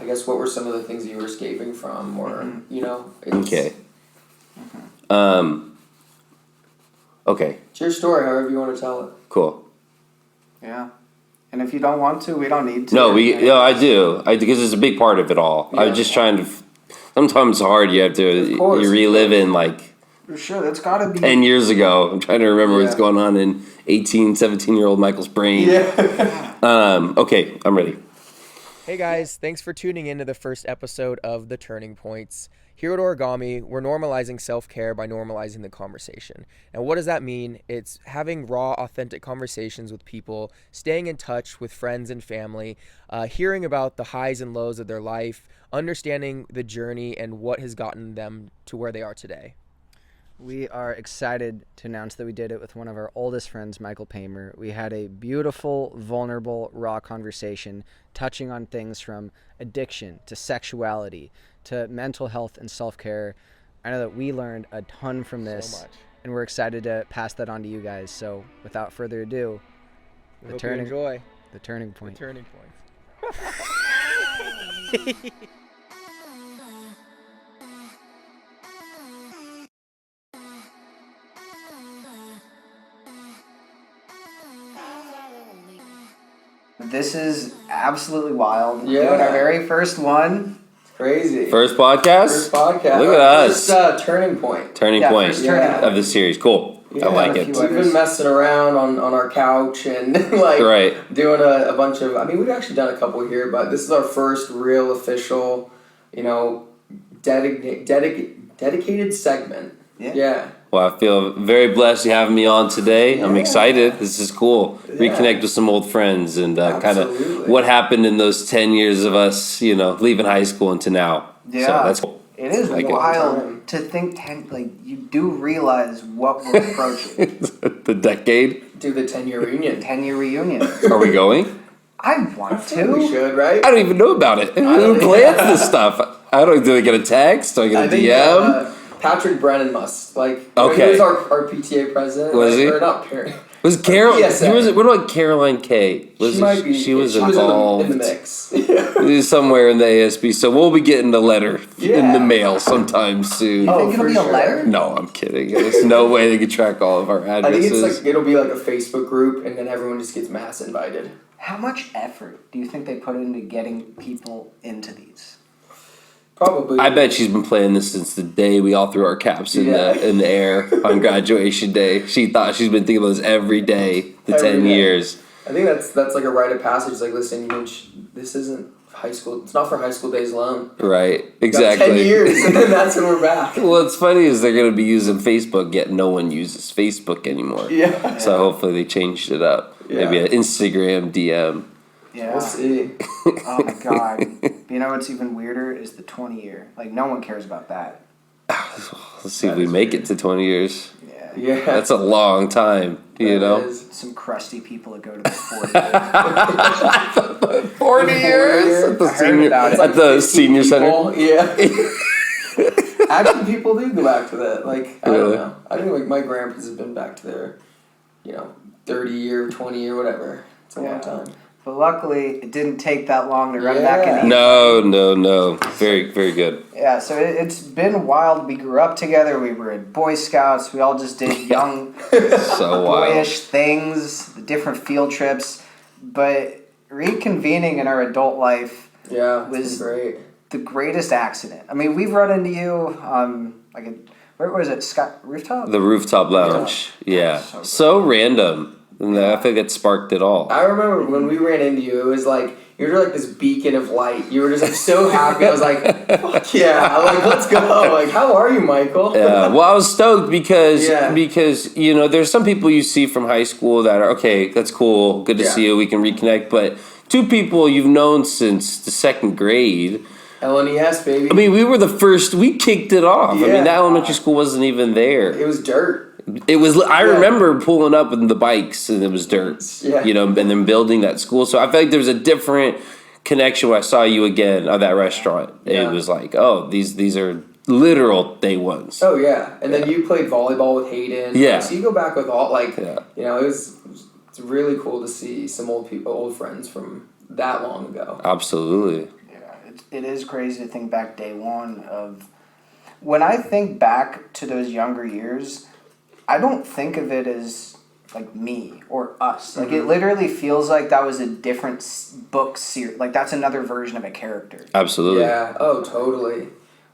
guess what were some of the things that you were escaping from, or Okay. Okay. It's your story, however you want to tell it. Cool. Yeah. And if you don't want to, we don't need to. No, I do. Because it's a big part of it all. Yeah. I'm just trying to. Sometimes it's hard. You have to. You relive in like. For sure, that's got to be 10 years ago. I'm trying to remember what's going on in 18, 17-year-old Michael's brain. Yeah. Okay, I'm ready. Hey guys, thanks for tuning in to the first episode of The Turning Points. Here at Origami, we're normalizing self-care by normalizing the conversation. And what does that mean? It's having raw, authentic conversations with people, staying in touch with friends and family, hearing about the highs and lows of their life, understanding the journey and what has gotten them to where they are today. We are excited to announce that we did it with one of our oldest friends, Michael Pamer. We had a beautiful, vulnerable, raw conversation touching on things from addiction to sexuality to mental health and self-care. I know that we learned a ton from this, so much. And we're excited to pass that on to you guys. So without further ado, The Turning Point. The Turning Point. The Turning Point. This is absolutely wild. Yeah. Doing our very first one. Crazy. First podcast? First podcast. Look at us. First Turning Point. Turning point of the series. Cool. Yeah, I like it. We've been messing around on our couch and doing a bunch of, we've actually done a couple here, but this is our first real official, dedicated segment. Yeah. Well, I feel very blessed you having me on today. Yeah. I'm excited. This is cool. Yeah. Reconnect with some old friends and kind of what happened in those 10 years of us, leaving high school into now. Yeah. So that's cool. It is wild to think you do realize what we're approaching. The decade? Do the 10-year reunion. 10-year reunion. Are we going? I want to. We should, right? I don't even know about it. Who plans this stuff? Do I get a text? Do I get a DM? Patrick Brennan must. He okay. was our PTA president. Was he? Or not parent. Was Carol? What about Caroline K? She was involved in the mix. somewhere in the ASB. So we'll be getting a letter in the mail sometime soon. You think it'll be a letter? No, I'm kidding. There's no way they could track all of our addresses. I think it'll be like a Facebook group, and then everyone just gets mass invited. How much effort do you think they put into getting people into these? Probably. I bet she's been playing this since the day we all threw our caps in the air on graduation day. She thought she's been thinking about this every day, 10 years. I think that's like a rite of passage. Like, listen, this isn't high school. It's not for high school days alone. Right, exactly. 10 years, and then that's when we're back. Well, what's funny is they're going to be using Facebook, yet no one uses Facebook anymore. Yeah. So hopefully they changed it up. Yeah. Maybe an Instagram DM. Yeah. We'll see. Oh my god. You know what's even weirder is the 20-year. No one cares about that. Let's see if we make it to 20 years. Yeah. That's a long time, you know? Is. Some crusty people that go to the 40 years. 40 years? At the senior center? Yeah. Actually, people do go back to that. I don't know. I think my grandpas have been back to their, 30-year, 20-year, whatever. It's a long time. But luckily, it didn't take that long to run back in. No. Very, very good. Yeah, so it's been wild. We grew up together. We were in Boy Scouts. We all just did young, boyish things, different field trips. But reconvening in our adult life was great. The greatest accident. We've run into you where was it? Rooftop? The Rooftop Lounge. Yeah. So random. And I think that sparked it all. I remember when we ran into you, it was you were this beacon of light. You were just so happy. I was like, fuck yeah, let's go. How are you, Michael? Yeah, well, I was stoked because there's some people you see from high school that are, okay, that's cool, good to see you, we can reconnect. But two people you've known since the second grade. LNES, baby. We were the first, we kicked it off. Yeah. That elementary school wasn't even there. It was dirt. It was. I remember pulling up with the bikes, and it was dirt. Yeah. And then building that school. So I feel like there was a different connection when I saw you again at that restaurant. Yeah. It was these are literal day ones. Oh yeah, and then you played volleyball with Hayden. Yeah. So you go back with all it's really cool to see some old friends from that long ago. Absolutely. Yeah, is crazy to think back day one of when I think back to those younger years, I don't think of it as like me or us. Like it literally feels like that was a different book series. Like that's another version of a character. Absolutely. Yeah. Oh, totally.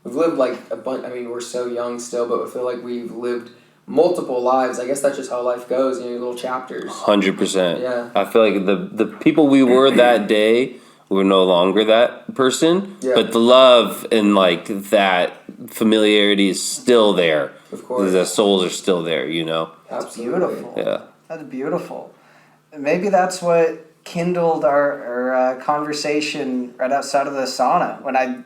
We've lived like a bunch. I mean, we're so young still, but I feel like we've lived multiple lives. I guess that's just how life goes. You know, little chapters. 100%. Yeah. I feel like the people we were that day, we're no longer that person. Yeah. But the love and like that familiarity is still there. Of course. The souls are still there. You know. That's beautiful. Yeah. That's beautiful. Maybe that's what kindled our conversation right outside of the sauna when I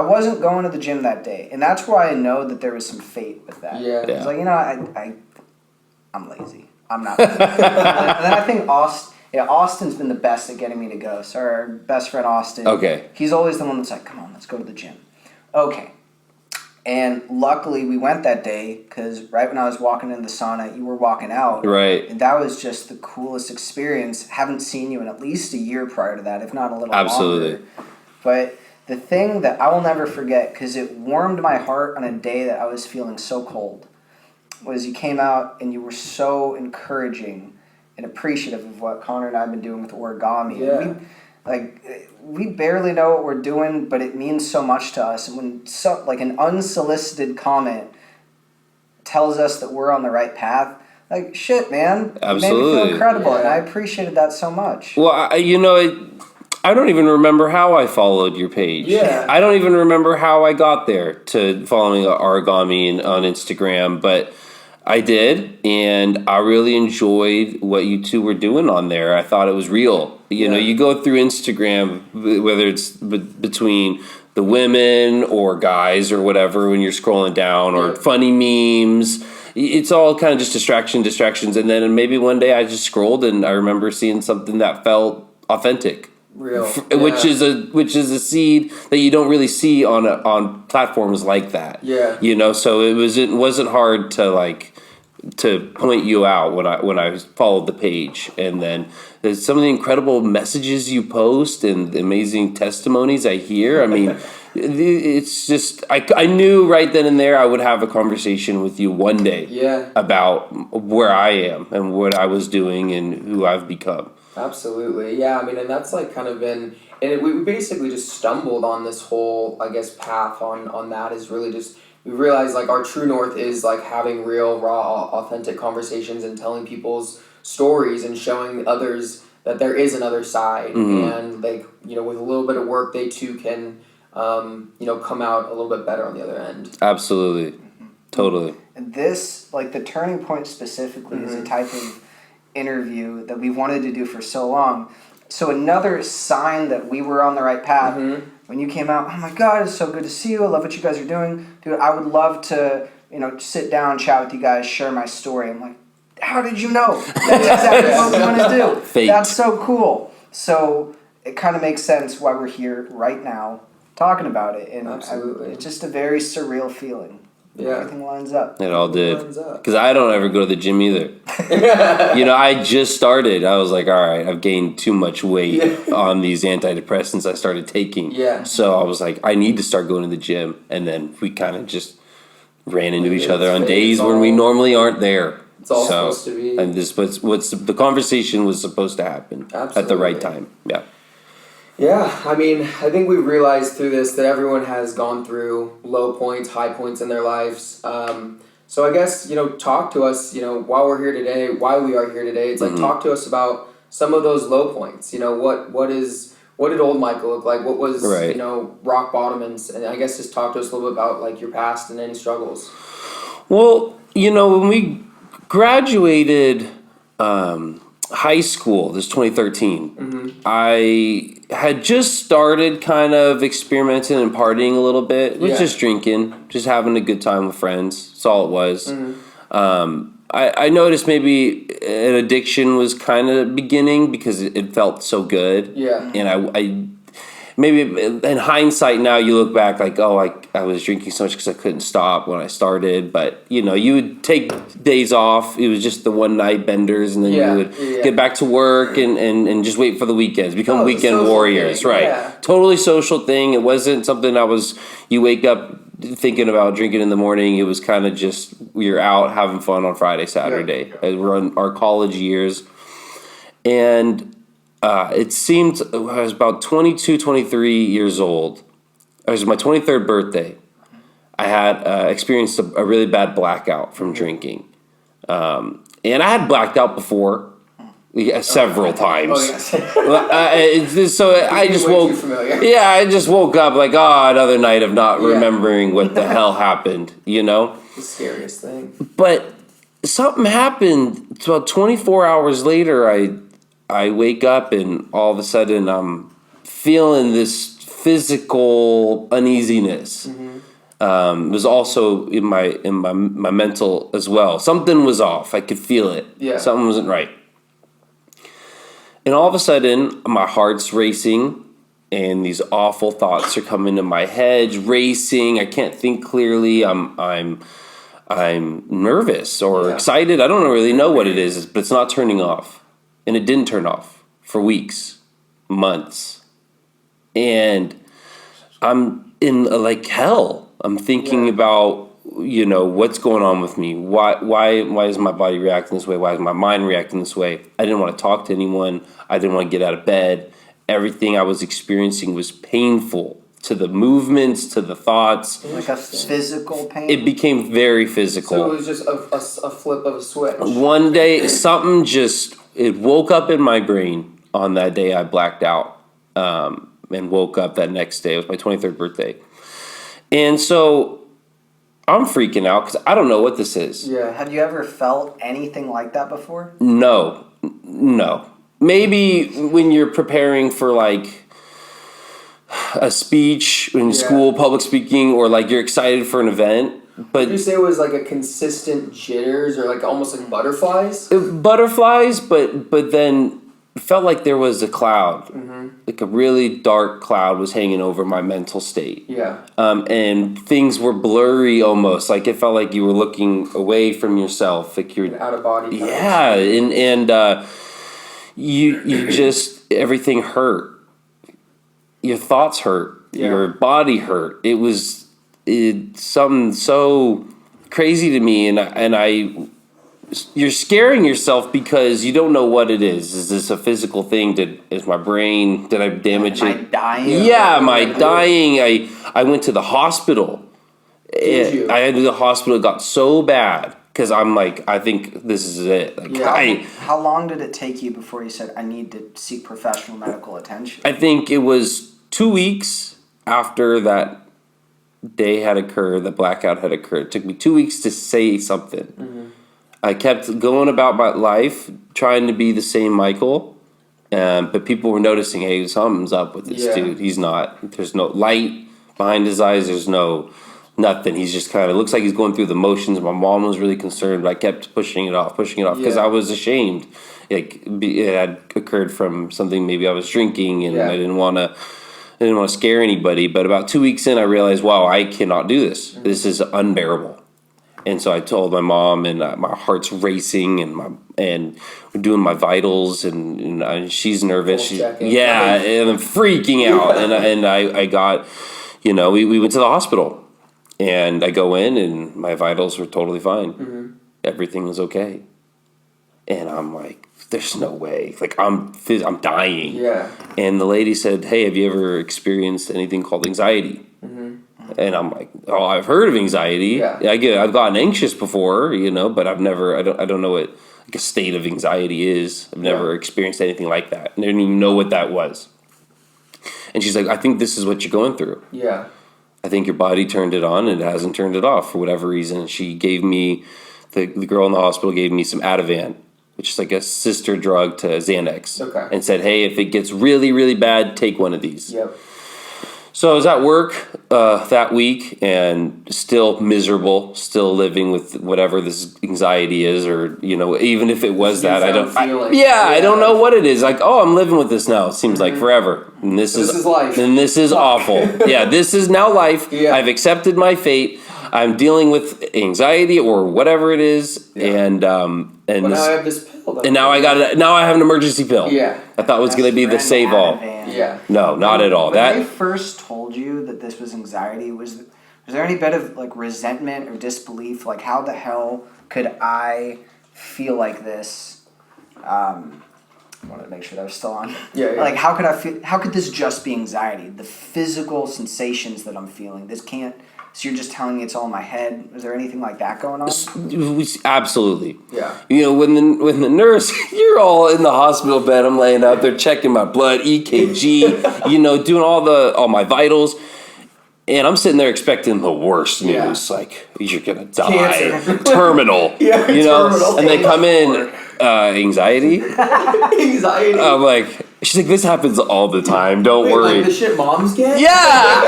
wasn't going to the gym that day, and that's why I know that there was some fate with that. Yeah. It's like, I'm lazy. I'm not. And then I think Austin's been the best at getting me to go. So our best friend Austin. Okay. He's always the one that's like, come on, let's go to the gym. Okay. And luckily we went that day because right when I was walking in the sauna, you were walking out. Right. And that was just the coolest experience. Haven't seen you in at least a year prior to that, if not a little Absolutely. longer. But the thing that I will never forget, because it warmed my heart on a day that I was feeling so cold, was you came out and you were so encouraging and appreciative of what Connor and I have been doing with origami. Yeah. We barely know what we're doing, but it means so much to us. And when an unsolicited comment tells us that we're on the right path, like, shit, man. Absolutely. It made me feel incredible, Yeah. and I appreciated that so much. Well, I don't even remember how I followed your page. Yeah. I don't even remember how I got there to following origami on Instagram, but I did, and I really enjoyed what you two were doing on there. I thought it was real. You know, you go through Instagram, whether it's between the women or guys or whatever, when you're scrolling down, or funny memes. It's all kind of just distractions. And then maybe one day I just scrolled and I remember seeing something that felt authentic. Real. Which is a seed that you don't really see on platforms like that. Yeah. You know, so it wasn't hard to point you out when I followed the page. And then there's some of the incredible messages you post and the amazing testimonies I hear. I mean, it's just I knew right then and there I would have a conversation with you one day. Yeah. About where I am and what I was doing and who I've become. Absolutely. Yeah, I mean, and that's like kind of been, and we basically just stumbled on this whole, I guess, path on that is really just, we realized like our true north is like having real, raw, authentic conversations and telling people's stories and showing others that there is another side. And like, you know, with a little bit of work, they too can, come out a little bit better on the other end. Absolutely. Totally. And this, like the Turning Point specifically, is a type of interview that we wanted to do for so long. So another sign that we were on the right path, when you came out, oh my God, it's so good to see you. I love what you guys are doing. Dude, I would love to, sit down, chat with you guys, share my story. I'm like, how did you know? That's exactly what we want to do. Fate. That's so cool. So it kind of makes sense why we're here right now talking about it. And Absolutely. it's just a very surreal feeling. Yeah. Everything lines up. It all did. Lines up. Because I don't ever go to the gym either. I just started. I was like, all right, I've gained too much weight on these antidepressants I started taking. Yeah. So I was like, I need to start going to the gym. And then we kind of just ran into each other on days when we normally aren't there. It's all supposed to be. And this what's the conversation was supposed to happen at the right time. Yeah. Yeah, I mean, I think we've realized through this that everyone has gone through low points, high points in their lives. So I guess, talk to us, while we're here today, why we are here today. It's like, talk to us about some of those low points. What did old Michael look like? What was, rock bottom? And I guess just talk to us a little bit about, like, your past and any struggles. Well, when we graduated high school, this 2013, I had just started kind of experimenting and partying a little bit. It was just drinking, just having a good time with friends. That's all it was. I noticed maybe an addiction was kind of beginning because it felt so good. Yeah. And maybe in hindsight now you look back like, oh, I was drinking so much because I couldn't stop when I started. But, you know, you would take days off. It was just the one night benders, and then you would get back to work and just wait for the weekends, become weekend warriors. Thing. Right. Yeah. Totally social thing. It wasn't something you wake up thinking about drinking in the morning. It was kind of just, you're out having fun on Friday, Saturday. I run our college years. And it seemed I was about 22, 23 years old. It was my 23rd birthday. I had experienced a really bad blackout from drinking. And I had blacked out before. Several times. So I just woke. Yeah, I just woke up like, another night of not remembering what the hell happened. You know, the scariest thing. But something happened. It's about 24 hours later. I wake up and all of a sudden I'm feeling this physical uneasiness. It was also in my mental as well. Something was off. I could feel it. Yeah. Something wasn't right. And all of a sudden, my heart's racing, and these awful thoughts are coming to my head, racing. I can't think clearly. I'm nervous or excited. I don't really know what it is, but it's not turning off, and it didn't turn off for weeks, months, and I'm in like hell. I'm thinking about, you know, what's going on with me? Why is my body reacting this way? Why is my mind reacting this way? I didn't want to talk to anyone. I didn't want to get out of bed. Everything I was experiencing was painful, to the movements, to the thoughts. Like a physical pain? It became very physical. So it was just a flip of a switch. One day, something it woke up in my brain on that day I blacked out, and woke up that next day. It was my 23rd birthday. And so I'm freaking out because I don't know what this is. Yeah. Have you ever felt anything like that before? No. Maybe when you're preparing for like a speech in school, public speaking, or like you're excited for an event. But would you say it was like a consistent jitters or like almost like butterflies? Butterflies, but then it felt like there was a cloud. Like a really dark cloud was hanging over my mental state. Yeah. And things were blurry almost. Like it felt like you were looking away from yourself. Like you're out of body. Yeah, and you just, everything hurt. Your thoughts hurt. Yeah. Your body hurt. It was something so crazy to me, and you're scaring yourself because you don't know what it is. Is this a physical thing? Is my brain, did I damage it? Am I dying? Yeah, am I dying? I went to the hospital. Did you? I had to the hospital. It got so bad because I'm like, I think this is it. Like, How long did it take you before you said, I need to seek professional medical attention? I think it was 2 weeks after that day had occurred, the blackout had occurred. It took me 2 weeks to say something. I kept going about my life, trying to be the same Michael, but people were noticing, hey, something's up with this dude. He's not. There's no light behind his eyes. There's nothing. He's just kind of, looks like he's going through the motions. My mom was really concerned, but I kept pushing it off because I was ashamed. Like, it had occurred from something maybe I was drinking, and I didn't want to scare anybody. But about 2 weeks in, I realized, wow, I cannot do this. This is unbearable. And so I told my mom, and my heart's racing, and we're doing my vitals, and she's nervous. And I'm freaking out. and I got, we went to the hospital, and I go in, and my vitals were totally fine. Everything was okay. And I'm like, there's no way. Like, I'm dying. Yeah. And the lady said, hey, have you ever experienced anything called anxiety? And I'm like, oh, I've heard of anxiety. Yeah. I've gotten anxious before, but I don't know what like a state of anxiety is. I've never experienced anything like that. I didn't even know what that was. And she's like, I think this is what you're going through. Yeah. I think your body turned it on and it hasn't turned it off for whatever reason. She gave me, the girl in the hospital gave me some Ativan, which is like a sister drug to Xanax. Okay. And said, hey, if it gets really, really bad, take one of these. Yep. So I was at work that week and still miserable, still living with whatever this anxiety is, or even if it was that, I don't. I don't know what it is. Like, oh, I'm living with this now. It seems like forever, and this is life, and this is awful. Yeah, this is now life. Yeah. I've accepted my fate. I'm dealing with anxiety or whatever it is, and But now I have this pill. and now I have an emergency pill. Yeah. I thought it was going to be the save all. Yeah. No, not at all. When they first told you that this was anxiety, was there any bit of like resentment or disbelief? Like, how the hell could I feel like this? I wanted to make sure that was still on. Yeah. Like, how could I feel? How could this just be anxiety? The physical sensations that I'm feeling. This can't. So you're just telling me it's all in my head? Is there anything like that going on? Absolutely. Yeah. When the nurse, you're all in the hospital bed, I'm laying out there checking my blood, EKG, doing all my vitals. And I'm sitting there expecting the worst news, like you're gonna die, Cancer. terminal, terminal. and they come in, anxiety. Anxiety. I'm like, she's like, this happens all the time. Don't worry. Like the shit moms get. Yeah,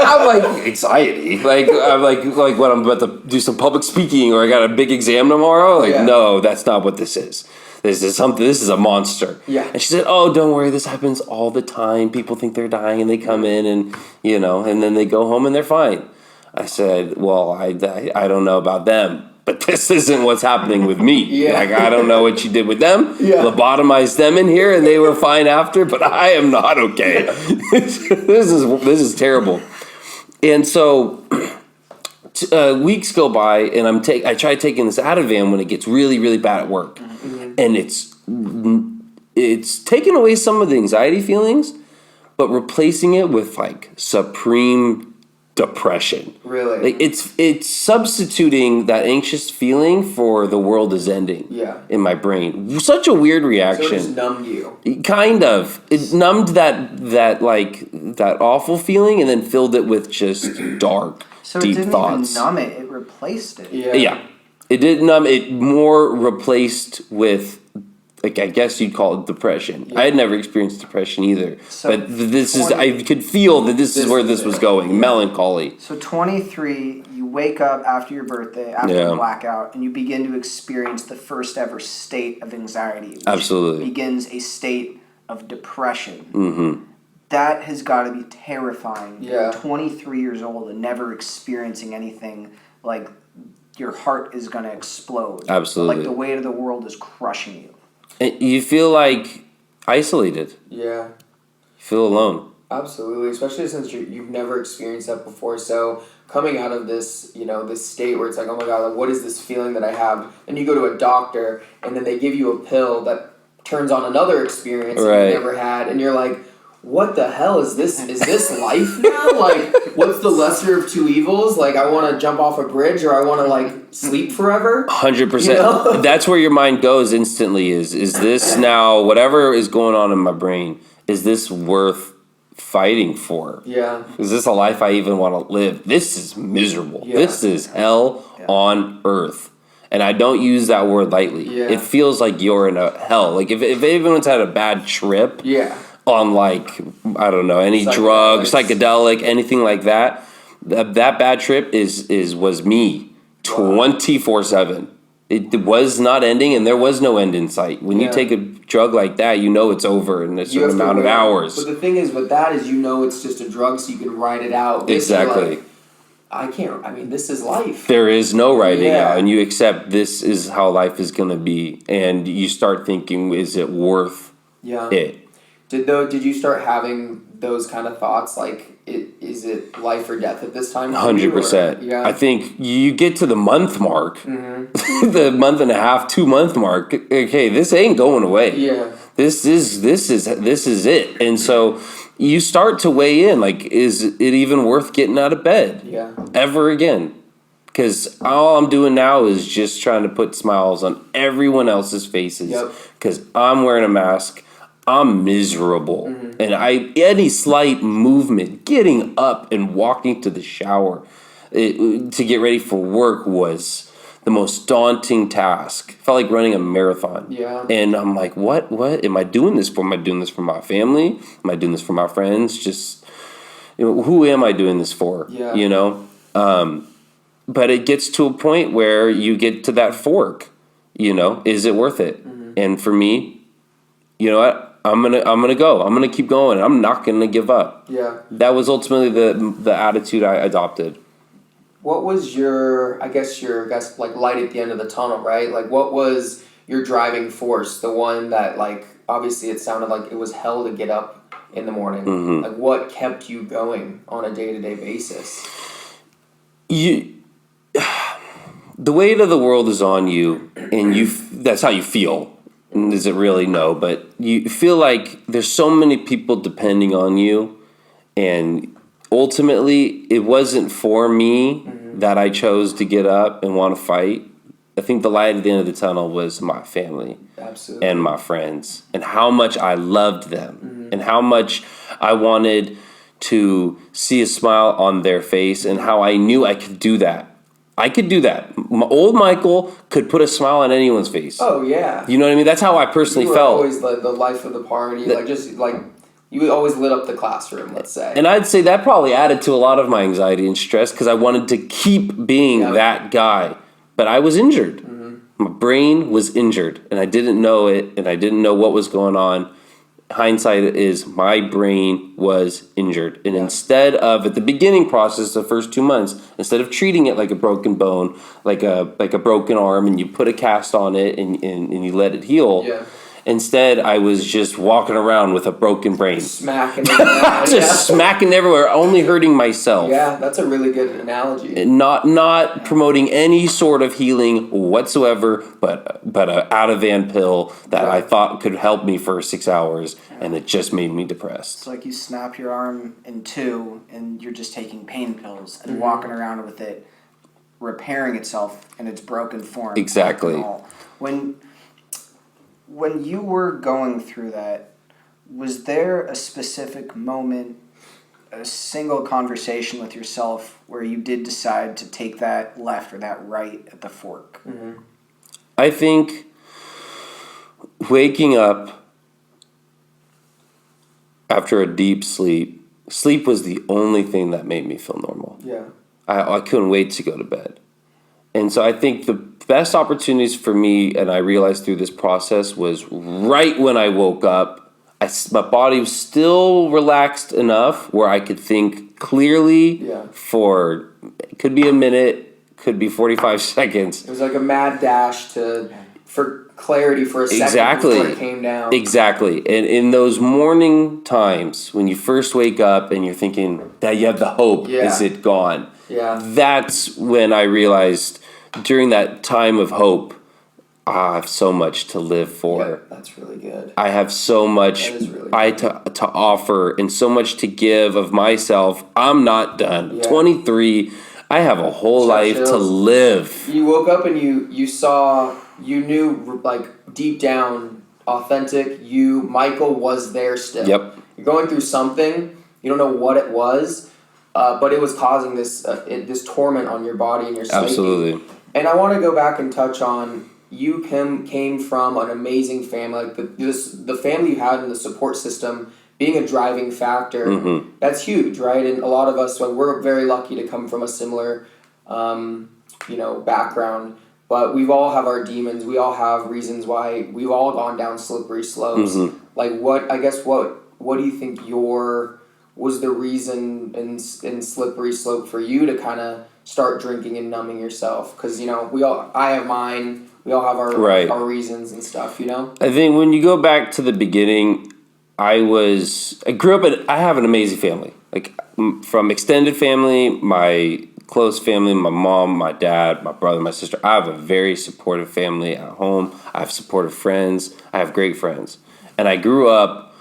I'm like anxiety. Like I'm like when I'm about to do some public speaking or I got a big exam tomorrow. Like no, that's not what this is. This is something. This is a monster. Yeah. And she said, "Oh, don't worry. This happens all the time. People think they're dying, and they come in, and and then they go home and they're fine." I said, "Well, I don't know about them, but this isn't what's happening with me. Yeah. Like I don't know what you did with them. Yeah. Lobotomized them in here, and they were fine after, but I am not okay. This is terrible." And so. Weeks go by, and I try taking this Ativan when it gets really, really bad at work, and it's taken away some of the anxiety feelings, but replacing it with like supreme depression. Really? Like it's substituting that anxious feeling for the world is ending. Yeah. In my brain, such a weird reaction. So it just numbed you. Kind of. It numbed that awful feeling, and then filled it with just dark. So deep it didn't thoughts. even numb it; it replaced it. Yeah. It did numb it. More replaced with, like, I guess you'd call it depression. Yeah. I had never experienced depression either, So but I could feel that this is where this was going. Melancholy. So 23, you wake up after your birthday, after the blackout, and you begin to experience the first ever state of anxiety. Which Absolutely. begins a state of depression. Mm-hmm. That has got to be terrifying. Yeah. 23 years old and never experiencing anything like your heart is going to explode. Absolutely. Like the weight of the world is crushing you. And you feel like isolated. Yeah. You feel alone. Absolutely, especially since you've never experienced that before. So coming out of this, this state where it's like, oh my God, like, what is this feeling that I have? And you go to a doctor, and then they give you a pill that turns on another experience that you never had, and you're like, what the hell is this? Is this life now? Like, what's the lesser of two evils? Like, I want to jump off a bridge, or I want to like sleep forever. 100%. That's where your mind goes instantly. Is this now whatever is going on in my brain? Is this worth fighting for? Yeah. Is this a life I even want to live? This is miserable. Yeah. This is hell on earth. And I don't use that word lightly. Yeah. It feels like you're in a hell. Like if anyone's had a bad trip. Yeah. On like, I don't know, any drug, psychedelic, anything like that. That bad trip was me 24/7. It was not ending, and there was no end in sight. When you take a drug like that, it's over in a certain amount of hours. But the thing is with that is it's just a drug, so you can write it out. Exactly. This is life. There is no writing out, and you accept this is how life is going to be, and you start thinking, is it worth it? Did you start having those kind of thoughts, like, is it life or death at this time? 100%. Yeah. I think you get to the month mark, the month and a half, 2 month mark. Okay, this ain't going away. Yeah. This is it. And so you start to weigh in, like, is it even worth getting out of bed? Yeah. Ever again? Because all I'm doing now is just trying to put smiles on everyone else's faces. Because I'm wearing a mask. I'm miserable. And any slight movement, getting up and walking to the shower to get ready for work was the most daunting task. Felt like running a marathon. Yeah. And I'm like, what am I doing this for? Am I doing this for my family? Am I doing this for my friends? Just who am I doing this for? Yeah. You know? But it gets to a point where you get to that fork, you know, is it worth it? And for me, you know what? I'm gonna go. I'm gonna keep going. I'm not gonna give up. Yeah. That was ultimately the attitude I adopted. What was your like light at the end of the tunnel, right? Like what was your driving force? The one that like obviously it sounded like it was hell to get up in the morning. Like what kept you going on a day-to-day basis? The weight of the world is on you, and that's how you feel. Is it really? No, but you feel like there's so many people depending on you, and ultimately it wasn't for me that I chose to get up and want to fight. I think the light at the end of the tunnel was my family. Absolutely. And my friends, and how much I loved them, and how much I wanted to see a smile on their face, and how I knew I could do that. I could do that. Old Michael could put a smile on anyone's face. Oh yeah. You know what I mean? That's how I personally you were felt. Always the life of the party, you always lit up the classroom. Let's say. And I'd say that probably added to a lot of my anxiety and stress because I wanted to keep being that guy. But I was injured. My brain was injured, and I didn't know it, and I didn't know what was going on. Hindsight is my brain was injured. And instead of, at the beginning process, the first 2 months, instead of treating it like a broken bone, like a broken arm, and you put a cast on it and you let it heal, instead I was just walking around with a broken brain. Smacking everywhere. Smacking everywhere, only hurting myself. Yeah, that's a really good analogy. Not promoting any sort of healing whatsoever, but a out-of-van pill that I thought could help me for 6 hours, and it just made me depressed. It's like you snap your arm in two, and you're just taking pain pills and walking around with it, repairing itself in its broken form. Exactly. When you were going through that, was there a specific moment, a single conversation with yourself where you did decide to take that left or that right at the fork? I think waking up after a deep sleep was the only thing that made me feel normal. Yeah. I couldn't wait to go to bed. And so I think the best opportunities for me, and I realized through this process, was right when I woke up. My body was still relaxed enough where I could think clearly for, it could be a minute, could be 45 seconds. It was like a mad dash for clarity for a second before it came down. Exactly. And in those morning times when you first wake up and you're thinking that you have the hope, is it gone? Yeah. That's when I realized during that time of hope, I have so much to live for. Yeah, that's really good. I have so much to offer and so much to give of myself. I'm not done. 23, I have a whole life to live. You woke up and you knew like deep down, authentic Michael was there still. Yep. You're going through something, you don't know what it was, but it was causing this torment on your body and your psyche. Absolutely. And I want to go back and touch on, you came from an amazing family, like the family you had and the support system being a driving factor. That's huge, right? And a lot of us, we're very lucky to come from a similar, background. But we all have our demons. We all have reasons why we've all gone down slippery slopes. Like what do you think was the reason in slippery slope for you to kind of start drinking and numbing yourself? Because I have mine. We all have our reasons and stuff. I think when you go back to the beginning, I grew up I have an amazing family. Like from extended family, my close family, my mom, my dad, my brother, my sister. I have a very supportive family at home. I have supportive friends. I have great friends. And I grew up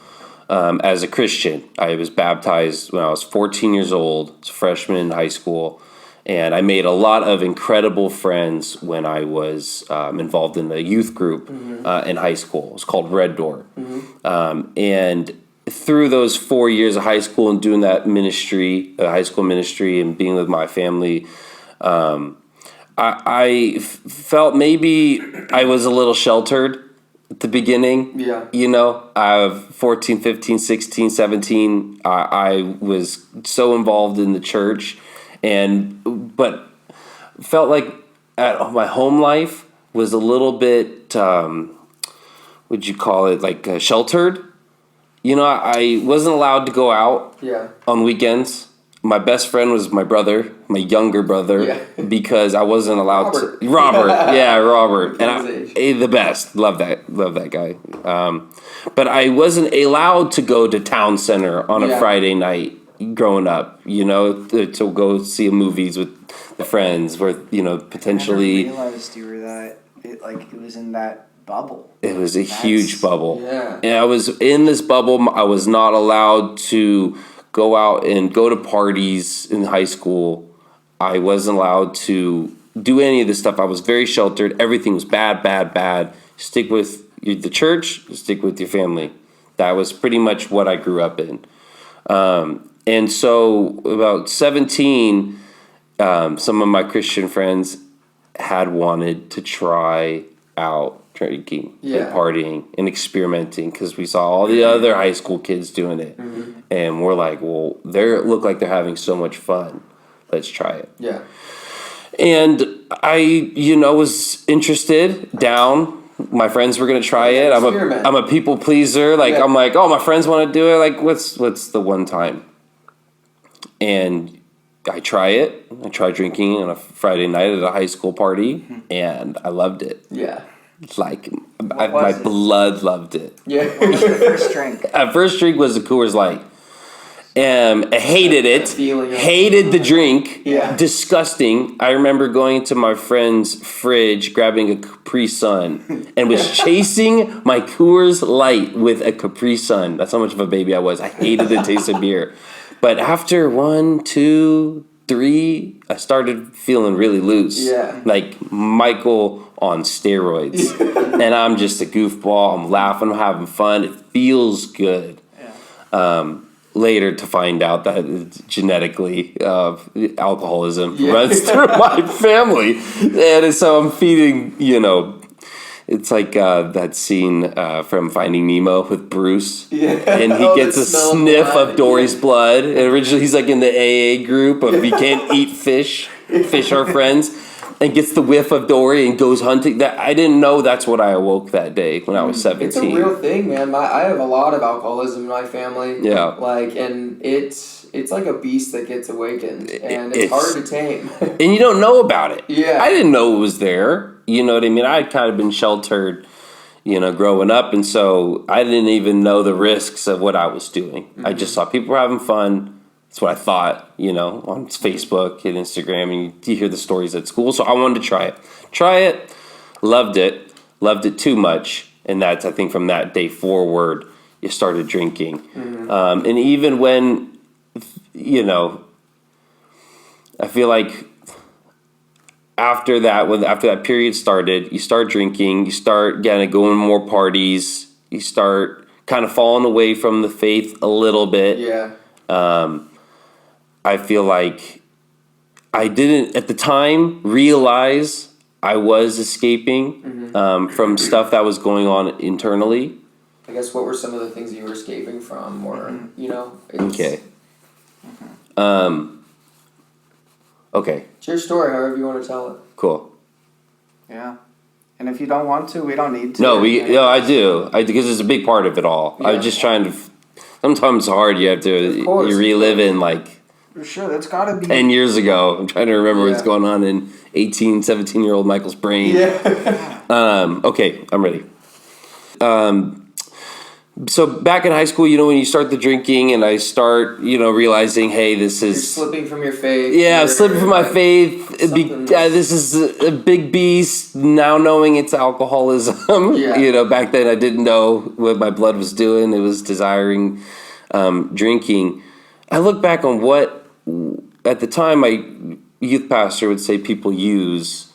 as a Christian. I was baptized when I was 14 years old, as a freshman in high school. And I made a lot of incredible friends when I was involved in a youth group in high school. It was called Red Door. And through those 4 years of high school and doing that ministry, high school ministry, and being with my family, I felt maybe I was a little sheltered at the beginning. Yeah. You know, 14, 15, 16, 17, I was so involved in the church, but felt like my home life was a little bit, would you call it, like sheltered? You know, I wasn't allowed to go out on weekends. My best friend was my brother, my younger brother, because I wasn't allowed to. Robert, Robert, and the best. Love that guy. But I wasn't allowed to go to town center on a Friday night growing up. You know, to go see movies with the friends, where potentially. I never realized you were that. It was in that bubble. It was a huge bubble. Yeah. And I was in this bubble. I was not allowed to go out and go to parties in high school. I wasn't allowed to do any of this stuff. I was very sheltered. Everything was bad. Stick with the church, stick with your family. That was pretty much what I grew up in. And so about 17, some of my Christian friends had wanted to try out drinking and partying and experimenting, because we saw all the other high school kids doing it. And we're like, well, they look like they're having so much fun. Let's try it. Yeah. And I, was interested, down. My friends were going to try it. I'm a people pleaser. I'm like, oh, my friends want to do it. Like, what's the one time? And I try it. I try drinking on a Friday night at a high school party, and I loved it. Yeah. Like, my blood loved it. Yeah. What was your first drink? First drink was a Coors Light. I hated it. Hated the drink. Yeah. Disgusting. I remember going into my friend's fridge, grabbing a Capri Sun, and was chasing my Coors Light with a Capri Sun. That's how much of a baby I was. I hated the taste of beer. But after 1, 2, 3, I started feeling really loose. Yeah. Like Michael on steroids. And I'm just a goofball. I'm laughing. I'm having fun. It feels good. Yeah. Later to find out that genetically alcoholism runs through my family. And so I'm feeding, it's like that scene from Finding Nemo with Bruce. Yeah. And he gets a sniff of Dory's blood. And originally he's like in the AA group of we can't eat fish are friends. And gets the whiff of Dory and goes hunting. That I didn't know that's what I awoke that day when I was 17. It's a real thing, man. I have a lot of alcoholism in my family. Yeah. And it's like a beast that gets awakened, and it's hard to tame. And you don't know about it. Yeah. I didn't know it was there. You know what I mean? I had kind of been sheltered, growing up, and so I didn't even know the risks of what I was doing. I just saw people were having fun. That's what I thought, on Facebook and Instagram, and you hear the stories at school. So I wanted to try it, loved it too much. And that's, I think, from that day forward, you started drinking. And even when, I feel like after that period started, you start drinking, you start kind of going to more parties, you start kind of falling away from the faith a little bit. Yeah. I feel like I didn't, at the time, realize I was escaping from stuff that was going on internally. I guess what were some of the things you were escaping from, or, Okay. Okay. It's your story, however you want to tell it. Cool. Yeah. And if you don't want to, we don't need to. No, I do. Because it's a big part of it all. Yeah. I was just trying to. Sometimes it's hard. You have to. You relive in like. For sure, that's got to be 10 years ago. I'm trying to remember what's going on in 18, 17-year-old Michael's brain. Yeah. Okay, I'm ready. So back in high school, when you start the drinking and I start, realizing, hey, this is... You're slipping from your faith. Yeah, I'm slipping from my faith. This is a big beast. Now knowing it's alcoholism. Yeah. Back then I didn't know what my blood was doing. It was desiring drinking. I look back on what, at the time, my youth pastor would say people use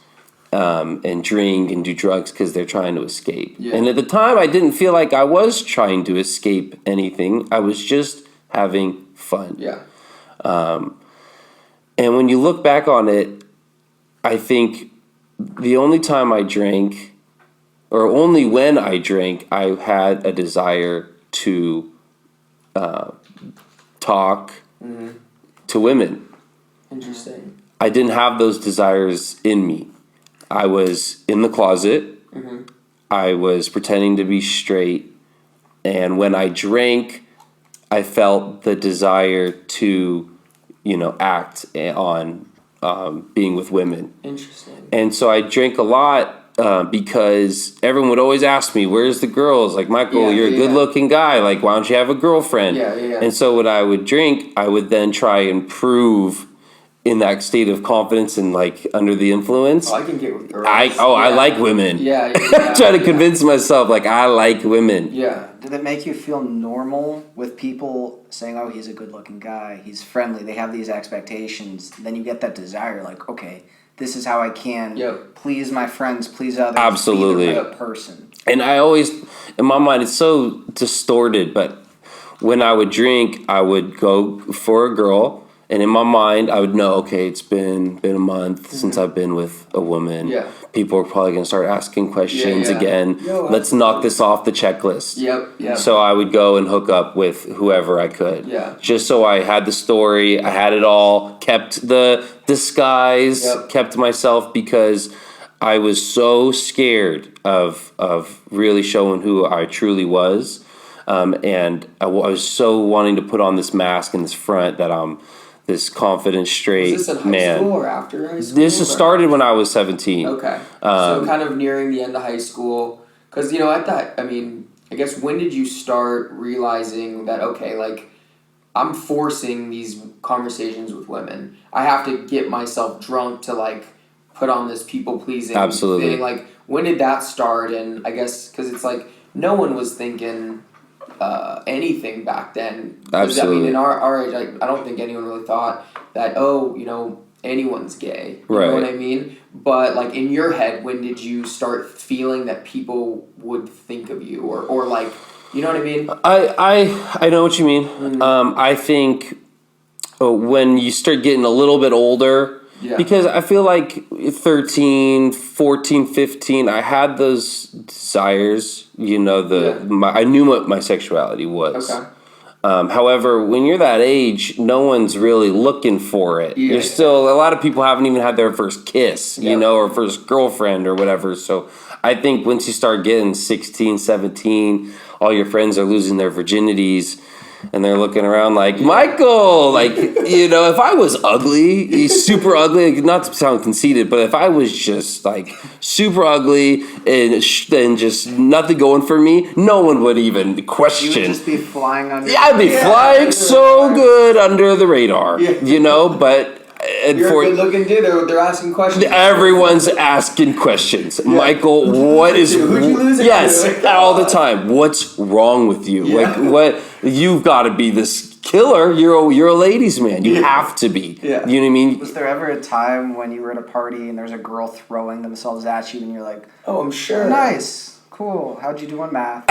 and drink and do drugs because they're trying to escape. Yeah. And at the time, I didn't feel like I was trying to escape anything. I was just having fun. Yeah. And when you look back on it, I think the only time I drank or only when I drank, I had a desire to talk to women. Interesting. I didn't have those desires in me. I was in the closet. I was pretending to be straight. And when I drank, I felt the desire to, act on being with women. Interesting. And so I drank a lot because everyone would always ask me, "Where's the girls?" Like, Michael, you're a good-looking guy. Like, why don't you have a girlfriend? Yeah. And so when I would drink, I would then try and prove in that state of confidence and like under the influence. Oh, I can get with girls. I like women. Yeah. Try to convince myself like I like women. Yeah. Did it make you feel normal with people saying, "Oh, he's a good-looking guy, he's friendly," they have these expectations, then you get that desire, like, okay, this is how I can please my friends, please others, Absolutely. be the right person. And I always, in my mind, it's so distorted, but when I would drink, I would go for a girl, and in my mind, I would know, okay, it's been a month since I've been with a woman. Yeah. People are probably going to start asking questions again. Let's knock this off the checklist. Yep. So I would go and hook up with whoever I could. Yeah. Just so I had the story, I had it all, kept the disguise, kept myself, because I was so scared of really showing who I truly was. And I was so wanting to put on this mask and this front that I'm this confident, straight Was this in high man. school or after high school? This started when I was 17. Okay. So kind of nearing the end of high school. Because, at that, I guess when did you start realizing that, okay, like, I'm forcing these conversations with women. I have to get myself drunk to, like, put on this people-pleasing Absolutely. thing. Like, when did that start? And I guess, because it's like, no one was thinking anything back then. Absolutely. In our age, I don't think anyone really thought that, anyone's gay. You know what I mean? But, like, in your head, when did you start feeling that people would think of you? Or like, you know what I mean? I know what you mean. I think when you start getting a little bit older, because I feel like 13, 14, 15, I had those desires, I knew what my sexuality was. Okay. However, when you're that age, no one's really looking for it. Yeah. You're still, a lot of people haven't even had their first kiss, or first girlfriend or whatever. So I think once you start getting 16, 17, all your friends are losing their virginities. And they're looking around like, Michael, like, if I was ugly, super ugly, not to sound conceited, but if I was just like super ugly and just nothing going for me, no one would even question. You would just be flying under. Yeah, I'd be flying so good under the radar, but. You're a good-looking dude. They're asking questions. Everyone's asking questions. Michael, what is... Who'd you lose it Yes, to? all the time. What's wrong with you? Like, what... You've got to be this killer. You're a ladies' man. You have to be. Yeah. You know what I mean? Was there ever a time when you were at a party and there's a girl throwing themselves at you and you're like, Oh, I'm sure. nice, cool, how'd you do on math?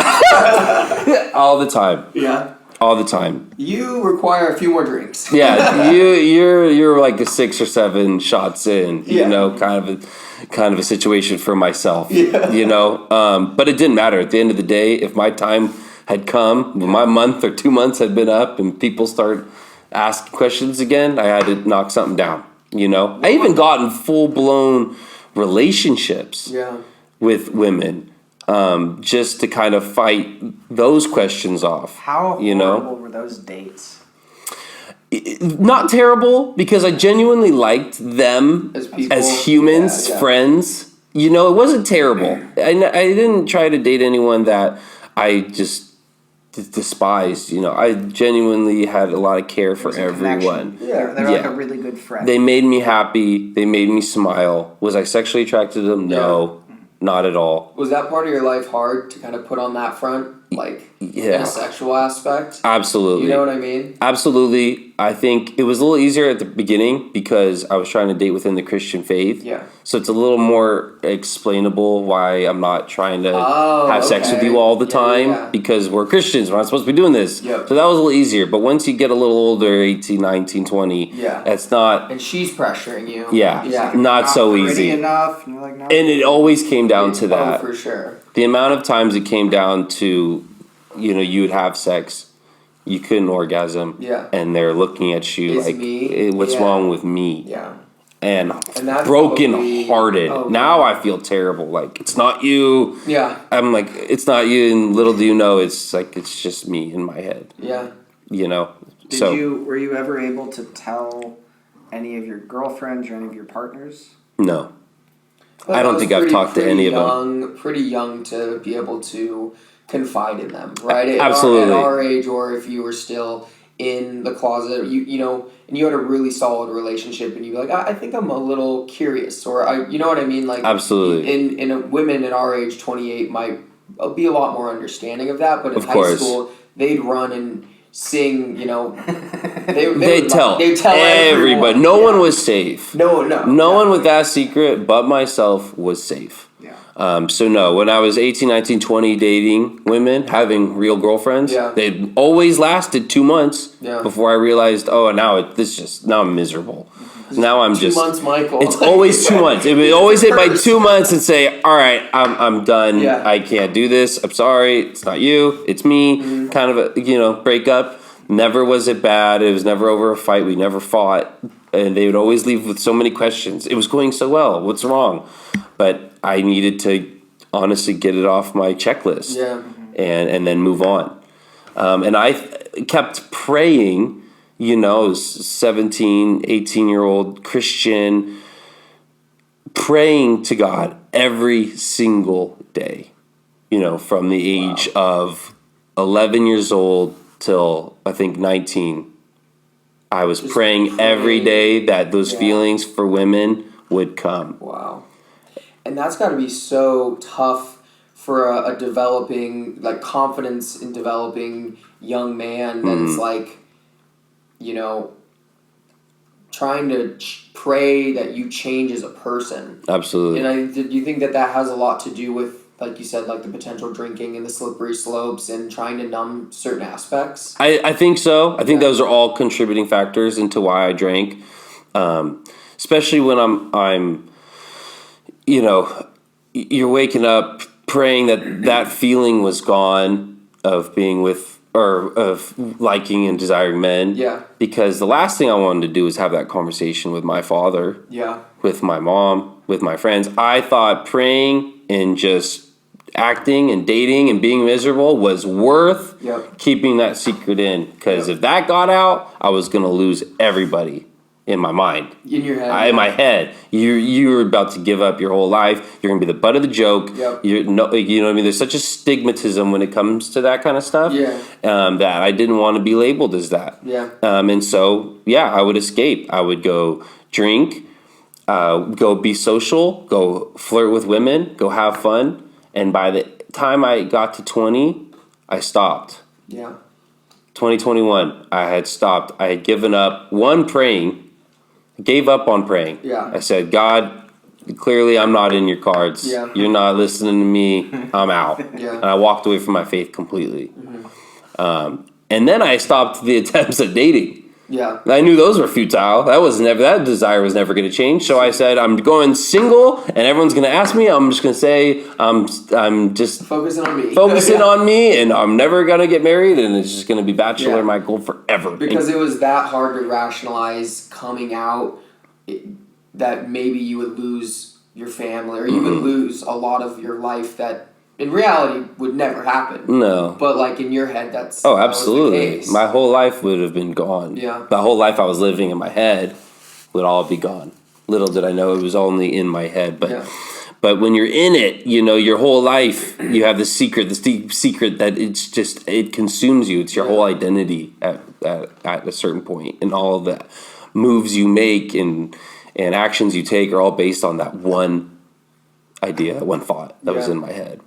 All the time. Yeah. All the time. You require a few more drinks. Yeah, you're like a 6 or 7 shots in. Kind of a situation for myself. But it didn't matter. At the end of the day, if my time had come, my month or 2 months had been up, and people start asking questions again, I had to knock something down. I even got in full blown relationships with women. Just to kind of fight those questions off. How horrible were those dates? Not terrible, because I genuinely liked them as humans, friends. It wasn't terrible. I didn't try to date anyone that I just despised. I genuinely had a lot of care for everyone. They're like a really good friend. They made me happy. They made me smile. Was I sexually attracted to them? No. Not at all. Was that part of your life hard to kind of put on that front? Like, in a sexual aspect? Absolutely. You know what I mean? Absolutely. I think it was a little easier at the beginning because I was trying to date within the Christian faith. Yeah. So it's a little more explainable why I'm not trying to have sex with you all the time because we're Christians. We're not supposed to be doing this. Yep. So that was a little easier. But once you get a little older, 18, 19, 20, that's not... And she's pressuring you. Yeah. Yeah. Not so easy. Enough. And you're like, no. And it always came down to that. Oh, for sure. The amount of times it came down to, you would have sex, you couldn't orgasm, Yeah. and they're looking at you It's like, me. what's Yeah. wrong with me? Yeah. And that's broken probably- hearted. oh, Now man. I feel terrible. Like, it's not you. Yeah. I'm like, it's not you, and little do you know, it's like, it's just me in my head. Yeah. Were you ever able to tell any of your girlfriends or any of your partners? No. But I don't was think I've talked to any of them. Pretty young to be able to confide in them, right? Absolutely. At our age, or if you were still in the closet, and you had a really solid relationship, and you'd be like, I think I'm a little curious, or you know what I mean? Like, absolutely. Women at our age, 28, might be a lot more understanding of that, but in high school, they'd run and sing, They'd tell everybody. everyone. No one was safe. No one with that secret but myself was safe. Yeah. So no, when I was 18, 19, 20 dating women, having real girlfriends, they'd always lasted 2 months before I realized, now I'm miserable. Now I'm 2 months, Michael. It's always 2 months. It would always hit by 2 months and say, all right, I'm done. Yeah. I can't do this. I'm sorry. It's not you. It's me. Mm-hmm. Kind of a, breakup. Never was it bad. It was never over a fight. We never fought. And they would always leave with so many questions. It was going so well. What's wrong? But I needed to honestly get it off my checklist. Yeah. And then move on. And I kept praying, 17, 18-year-old Christian, praying to God every single day, from the age of 11 years old till I think 19. I was praying every day that those feelings for women would come. Wow. And that's got to be so tough for a developing, like, confidence in developing young man that it's like, trying to pray that you change as a person. Absolutely. And do you think that has a lot to do with, like you said, like the potential drinking and the slippery slopes and trying to numb certain aspects? I think so. I think those are all contributing factors into why I drank. Especially when I'm you're waking up praying that feeling was gone of being with, or of liking and desiring men. Yeah. Because the last thing I wanted to do was have that conversation with my father. Yeah. With my mom, with my friends. I thought praying and just acting and dating and being miserable was worth keeping that secret in. Because if that got out, I was going to lose everybody in my mind. In your head. In my head. You're about to give up your whole life. You're going to be the butt of the joke. Yep. You know what I mean? There's such a stigmatism when it comes to that kind of stuff. Yeah. That I didn't want to be labeled as that. Yeah. And so, I would escape. I would go drink, go be social, go flirt with women, go have fun. And by the time I got to 20, I stopped. Yeah. 2021, I had stopped. I had given up praying. Gave up on praying. Yeah. I said, God, clearly I'm not in your cards. Yeah. You're not listening to me. I'm out. Yeah. And I walked away from my faith completely. Mm-hmm. And then I stopped the attempts at dating. Yeah. I knew those were futile. That desire was never going to change. So I said, I'm going single, and everyone's going to ask me. I'm just going to say, I'm just focusing on me, and I'm never going to get married, and it's just going to be Bachelor Michael forever. Because it was that hard to rationalize coming out that maybe you would lose your family, or you would lose a lot of your life that in reality would never happen. No. But like in your head, that's absolutely. That was the case. My whole life would have been gone. Yeah. The whole life I was living in my head would all be gone. Little did I know it was only in my head. But when you're in it, your whole life, you have this deep secret that it consumes you. It's your whole identity at a certain point. And all of the moves you make and actions you take are all based on that one idea, one thought that was in my head.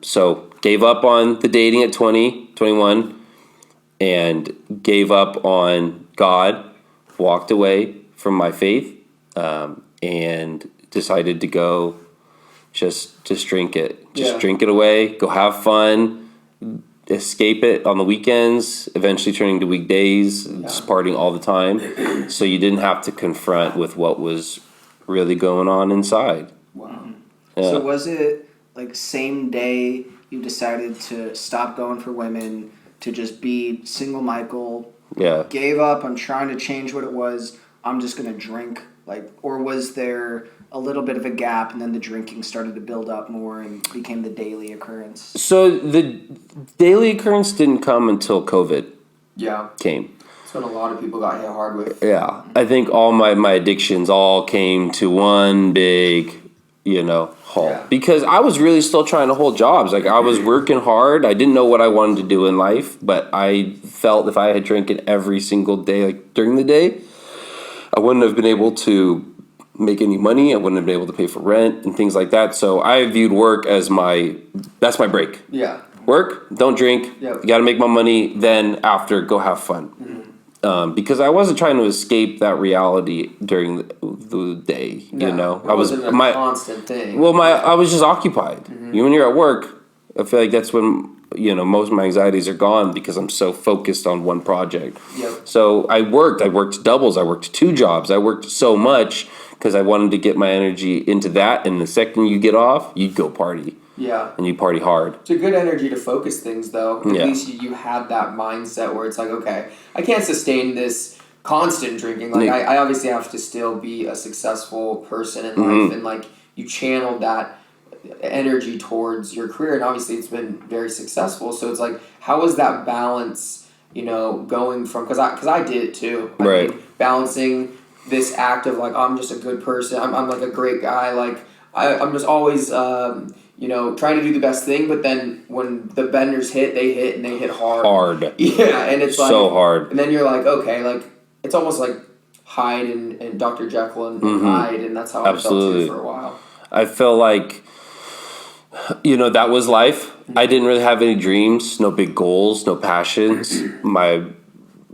So gave up on the dating at 20, 21, and gave up on God, walked away from my faith, and decided to go just drink it. Drink it away, go have fun, escape it on the weekends, eventually turning to weekdays, just partying all the time. So you didn't have to confront with what was really going on inside. Wow. So was it like same day you decided to stop going for women, to just be single Michael, Yeah. gave up on trying to change what it was, I'm just going to drink? Like, or was there a little bit of a gap and then the drinking started to build up more and became the daily occurrence? So the daily occurrence didn't come until COVID Yeah. came. That's when a lot of people got hit hard with. Yeah. I think all my addictions all came to one big, halt. Yeah. Because I was really still trying to hold jobs. Like, I was working hard. I didn't know what I wanted to do in life, but I felt if I had drinking every single day, like during the day, I wouldn't have been able to make any money. I wouldn't have been able to pay for rent and things like that. So I viewed work as that's my break. Yeah. Work, don't drink. Yep. You got to make my money. Then after, go have fun. Because I wasn't trying to escape that reality during the day. No, it I was wasn't a constant thing. Well, I was just occupied. When you're at work, I feel like that's when most of my anxieties are gone because I'm so focused on one project. Yep. So I worked doubles. I worked 2 jobs. I worked so much because I wanted to get my energy into that. And the second you get off, you go party. Yeah. And you party hard. It's a good energy to focus things, though. At Yeah. least you had that mindset where it's like, okay, I can't sustain this constant drinking. Like, Yeah. I obviously have to still be a successful person in life, and like you channeled that energy towards your career, and obviously it's been very successful. So it's like, how was that balance? Going from because I did it too. Right. Balancing this act of like, I'm just a good person. I'm like a great guy. Like I'm just always trying to do the best thing, but then when the benders hit, they hit and they hit hard. Hard. Yeah, and it's like So hard. And then you're like, okay, like it's almost like Hyde and Dr. Jekyll and Hyde, and that's how Absolutely. I felt too for a while. I felt like, that was life. I didn't really have any dreams, no big goals, no passions. My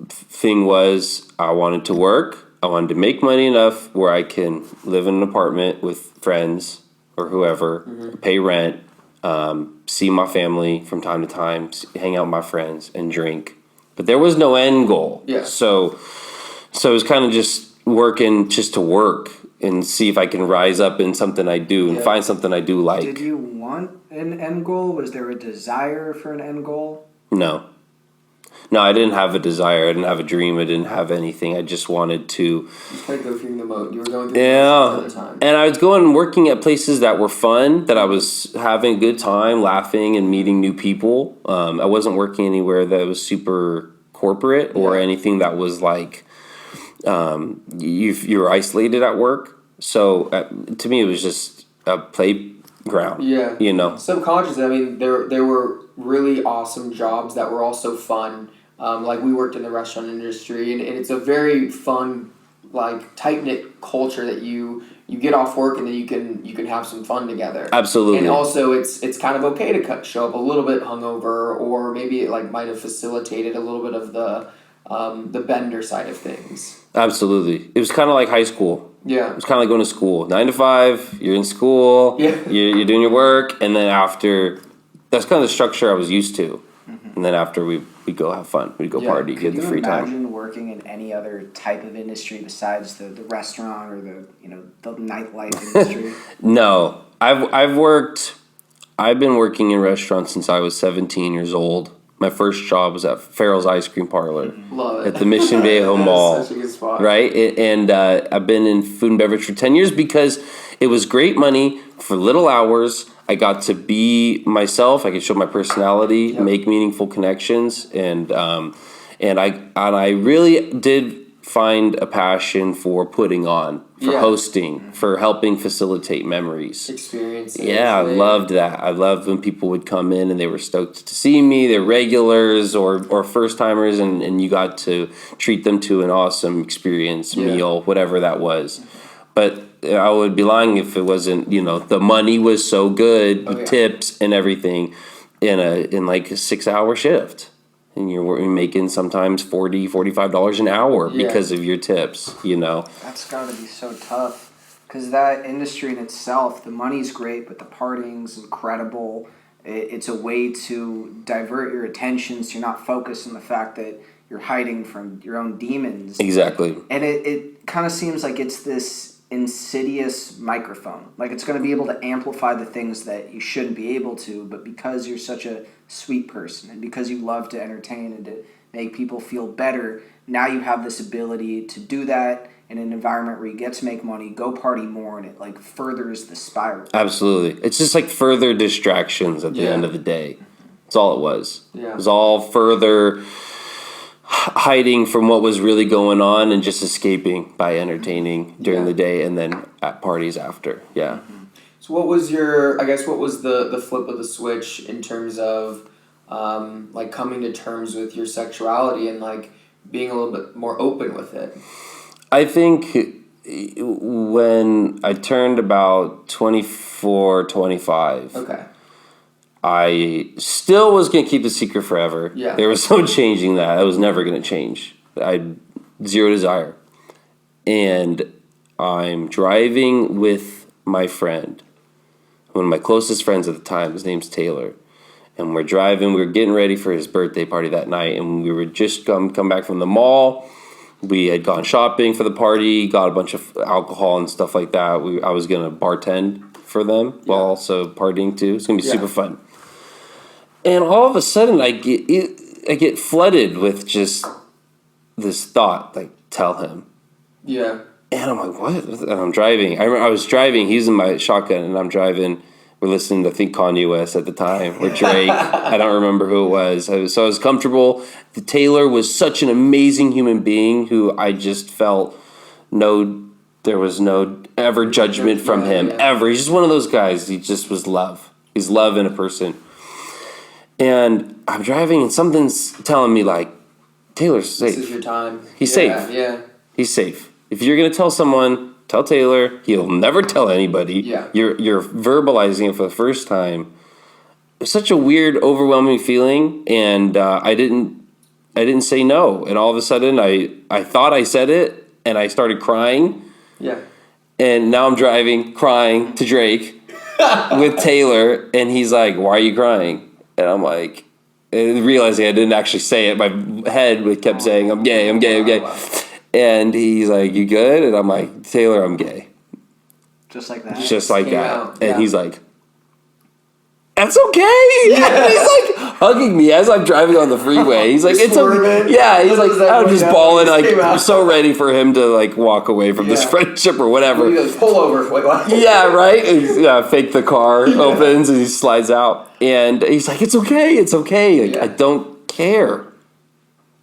thing was I wanted to work. I wanted to make money enough where I can live in an apartment with friends or whoever, pay rent, see my family from time to time, hang out with my friends, and drink. But there was no end goal. Yeah. So it was kind of just working just to work and see if I can rise up in something I do and find something I do like. Did you want an end goal? Was there a desire for an end goal? No, I didn't have a desire. I didn't have a dream. I didn't have anything. I just wanted to. You just kind of go through the mode. You were going through the motions at the time. And I was going and working at places that were fun, that I was having a good time, laughing and meeting new people. I wasn't working anywhere that was super corporate or anything that was like you're isolated at work. So to me, it was just a playground. Yeah. Subconsciously, I mean, there were really awesome jobs that were also fun. Like we worked in the restaurant industry, and it's a very fun, like tight-knit culture that you get off work and then you can have some fun together. Absolutely. And also it's kind of okay to show up a little bit hungover, or maybe it like might have facilitated a little bit of the bender side of things. Absolutely. It was kind of like high school. Yeah. It was kind of like going to school. 9 to 5, you're in school, you're doing your work, and then after, that's kind of the structure I was used to. And then after we go have fun, we go party, get the free time. Could you imagine working in any other type of industry besides the restaurant or the nightlife industry? No. I've been working in restaurants since I was 17 years old. My first job was at Farrell's Ice Cream Parlor. Love it. At the Mission Viejo Mall. Such a good spot. Right? And I've been in food and beverage for 10 years because it was great money for little hours. I got to be myself. I could show my personality, make meaningful connections, and I really did find a passion for putting on, for hosting, for helping facilitate memories. Experiences. Yeah, I loved that. I loved when people would come in and they were stoked to see me. They're regulars or first timers, and you got to treat them to an awesome experience, meal, whatever that was. But I would be lying if it wasn't, the money was so good, the tips and everything in like a 6-hour shift. And you're making sometimes $40, $45 an hour because of your tips, That's got to be so tough. Because that industry in itself, the money's great, but the partying's incredible. It's a way to divert your attention so you're not focused on the fact that you're hiding from your own demons. Exactly. And it kind of seems like it's this insidious microphone. Like, it's going to be able to amplify the things that you shouldn't be able to, but because you're such a sweet person and because you love to entertain and to make people feel better, now you have this ability to do that in an environment where you get to make money, go party more, and it like furthers the spiral. Absolutely. It's just like further distractions at the end of the day. That's all it was. Yeah. It was all further hiding from what was really going on and just escaping by entertaining during the day and then at parties after. Yeah. So what was the flip of the switch in terms of like coming to terms with your sexuality and like being a little bit more open with it? I think when I turned about 24, 25, Okay. I still was going to keep the secret forever. Yeah. There was no changing that. I was never going to change. I had zero desire. And I'm driving with my friend, one of my closest friends at the time. His name's Taylor. And we're driving. We were getting ready for his birthday party that night. And we were just come back from the mall. We had gone shopping for the party, got a bunch of alcohol and stuff like that. I was going to bartend for them while also partying too. It's going to be super fun. And all of a sudden, I get flooded with just this thought, like, tell him. Yeah. And I'm like, what? And I'm driving. I was driving. He's in my shotgun, and I'm driving. We're listening to, I think, Kanye West at the time, or Drake. I don't remember who it was. So I was comfortable. Taylor was such an amazing human being who I just felt there was no ever judgment from him, ever. He's just one of those guys. He just was love. He's love in a person. And I'm driving, and something's telling me, like, Taylor's safe. This is your time. He's safe. Yeah. He's safe. If you're going to tell someone, tell Taylor. He'll never tell anybody. Yeah. You're verbalizing it for the first time. It's such a weird, overwhelming feeling, and I didn't say no. And all of a sudden, I thought I said it, and I started crying. Yeah. And now I'm driving, crying to Drake with Taylor, and he's like, "Why are you crying?" And I'm like, and realizing I didn't actually say it, my head kept saying, "I'm gay, I'm gay, I'm gay." And he's like, "You good?" And I'm like, "Taylor, I'm gay." Just like that. Just like Came that. out, And he's like, "That's okay." Yeah. And he's like hugging me as I'm driving on the freeway. He's like, "It's okay." Swerving. Yeah, he's like, I'm just bawling, like, Came out. I'm so ready for him to like walk away from this friendship or whatever. He goes, pull over. Wait, what? Yeah, right? And, fake the car opens and he slides out. And he's like, "It's okay, it's okay. Like, I don't care."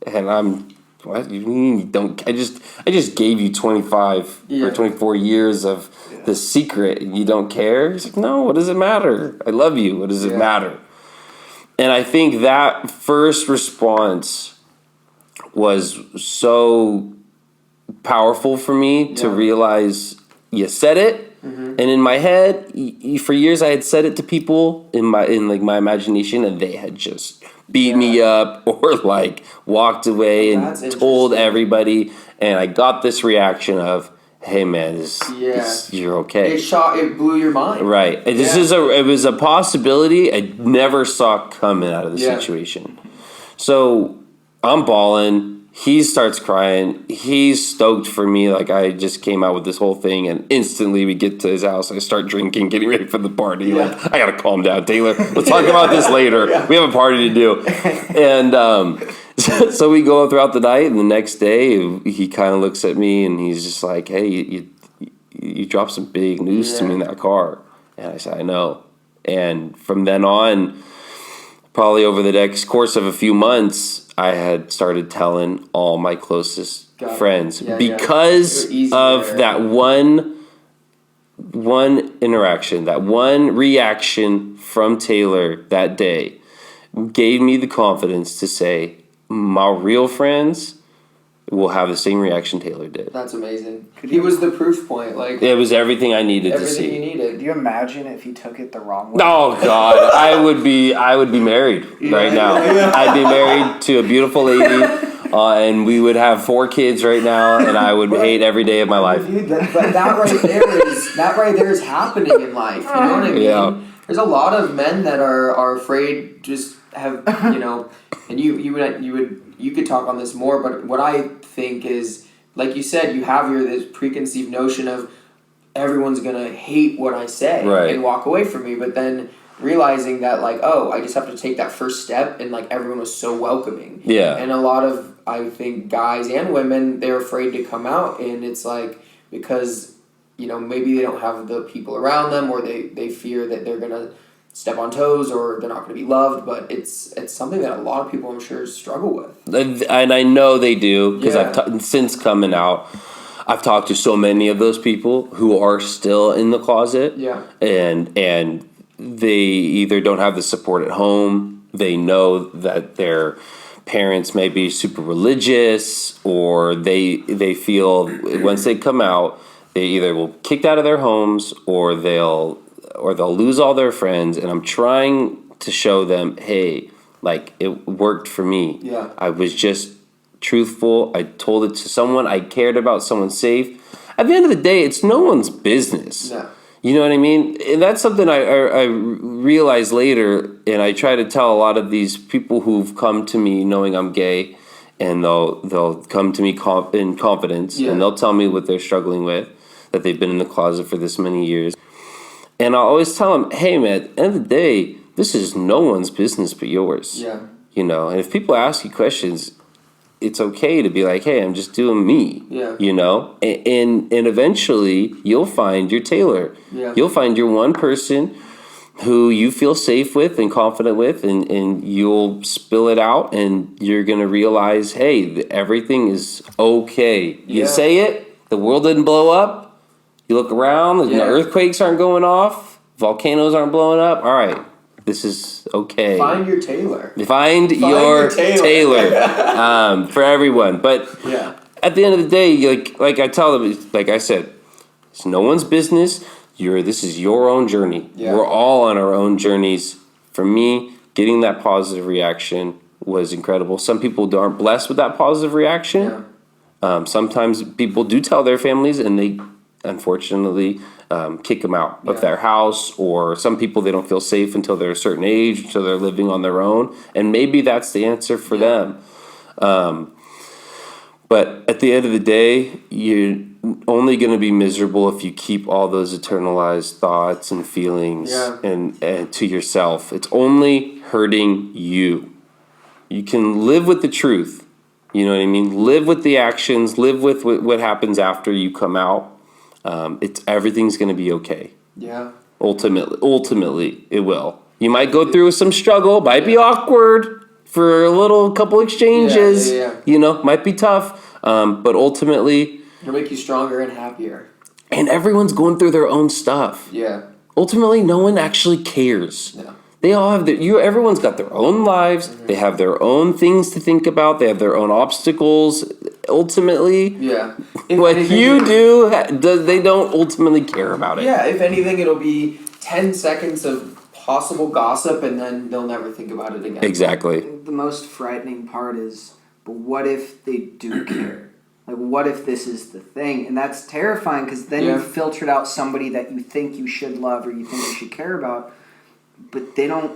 And I'm, what? You mean you don't? I just gave you 25 or 24 years of the secret and you don't care? He's like, "No, what does it matter? I love you. What does it matter?" And I think that first response was so powerful for me to realize you said it. And in my head, for years I had said it to people in my imagination, and they had just beat me up or like walked away and told everybody. And I got this reaction of, "Hey man, you're okay." It blew your mind. Right. It was a possibility I never saw coming out of the situation. So I'm bawling. He starts crying. He's stoked for me. Like, I just came out with this whole thing, and instantly we get to his house. I start drinking, getting ready for the party. Like, I gotta calm down, Taylor. Let's talk about this later. We have a party to do. And so we go throughout the night, and the next day he kind of looks at me, and he's just like, "Hey, you dropped some big news to me in that car." And I said, "I know." And from then on, probably over the next course of a few months, I had started telling all my closest friends because of that one interaction, that one reaction from Taylor that day gave me the confidence to say, my real friends will have the same reaction Taylor did. That's amazing. He was the proof point. Like, it was everything I needed to see. Everything you needed. Could you imagine if he took it the wrong way? Oh God, I would be married right now. I'd be married to a beautiful lady, and we would have 4 kids right now, and I would hate every day of my life. Dude, that right there is happening in life. You know what I mean? Yeah. There's a lot of men that are afraid, just have, you know, and you could talk on this more, but what I think is, like you said, you have this preconceived notion of everyone's gonna hate what I say Right. and walk away from me. But then realizing that like, oh, I just have to take that first step, and like everyone was so welcoming. Yeah. And a lot of, I think, guys and women, they're afraid to come out, and it's like because maybe they don't have the people around them, or they fear that they're gonna step on toes, or they're not going to be loved. But it's something that a lot of people, I'm sure, struggle with. And I know they do, because Yeah. since coming out, I've talked to so many of those people who are still in the closet. Yeah. And they either don't have the support at home, they know that their parents may be super religious, or they feel once they come out, they either will be kicked out of their homes, or they'll lose all their friends. And I'm trying to show them, hey, like, it worked for me. Yeah. I was just truthful. I told it to someone. I cared about someone's safe. At the end of the day, it's no one's business. Yeah. You know what I mean? And that's something I realized later, and I try to tell a lot of these people who've come to me knowing I'm gay, and they'll come to me in confidence, Yeah. and they'll tell me what they're struggling with, that they've been in the closet for this many years. And I always tell them, hey man, at the end of the day, this is no one's business but yours. Yeah. And if people ask you questions, it's okay to be like, hey, I'm just doing me. Yeah. And eventually you'll find your tailor. Yeah. You'll find your one person who you feel safe with and confident with, and you'll spill it out, and you're going to realize, hey, everything is okay. You Yeah. say it, the world didn't blow up. You look around, Yeah. earthquakes aren't going off, volcanoes aren't blowing up. All right, this is okay. Find your tailor. Find your tailor for everyone. But Yeah. at the end of the day, like I tell them, like I said, it's no one's business. This is your own journey. Yeah. We're all on our own journeys. For me, getting that positive reaction was incredible. Some people aren't blessed with that positive reaction. Yeah. Sometimes people do tell their families, and they unfortunately kick them out of Yeah. their house, or some people, they don't feel safe until they're a certain age, until they're living on their own, and maybe that's the answer for them. But at the end of the day, you're only going to be miserable if you keep all those internalized thoughts and feelings Yeah. and to yourself. It's only hurting you. You can live with the truth. You know what I mean? Live with the actions. Live with what happens after you come out. Everything's going to be okay. Yeah. Ultimately, it will. You might go through some struggle. Might be awkward for a couple exchanges. Yeah. Might be tough. But ultimately, It'll make you stronger and happier. and everyone's going through their own stuff. Yeah. Ultimately, no one actually cares. Yeah. They all have everyone's got their own lives. Mm-hmm. They have their own things to think about. They have their own obstacles. Ultimately, Yeah. what you do, they don't ultimately care about it. Yeah, if anything, it'll be 10 seconds of possible gossip, and then they'll never think about it again. Exactly. The most frightening part is, but what if they do care? Like, what if this is the thing? And that's terrifying, because then Yeah. you've filtered out somebody that you think you should love or you think you should care about, but they don't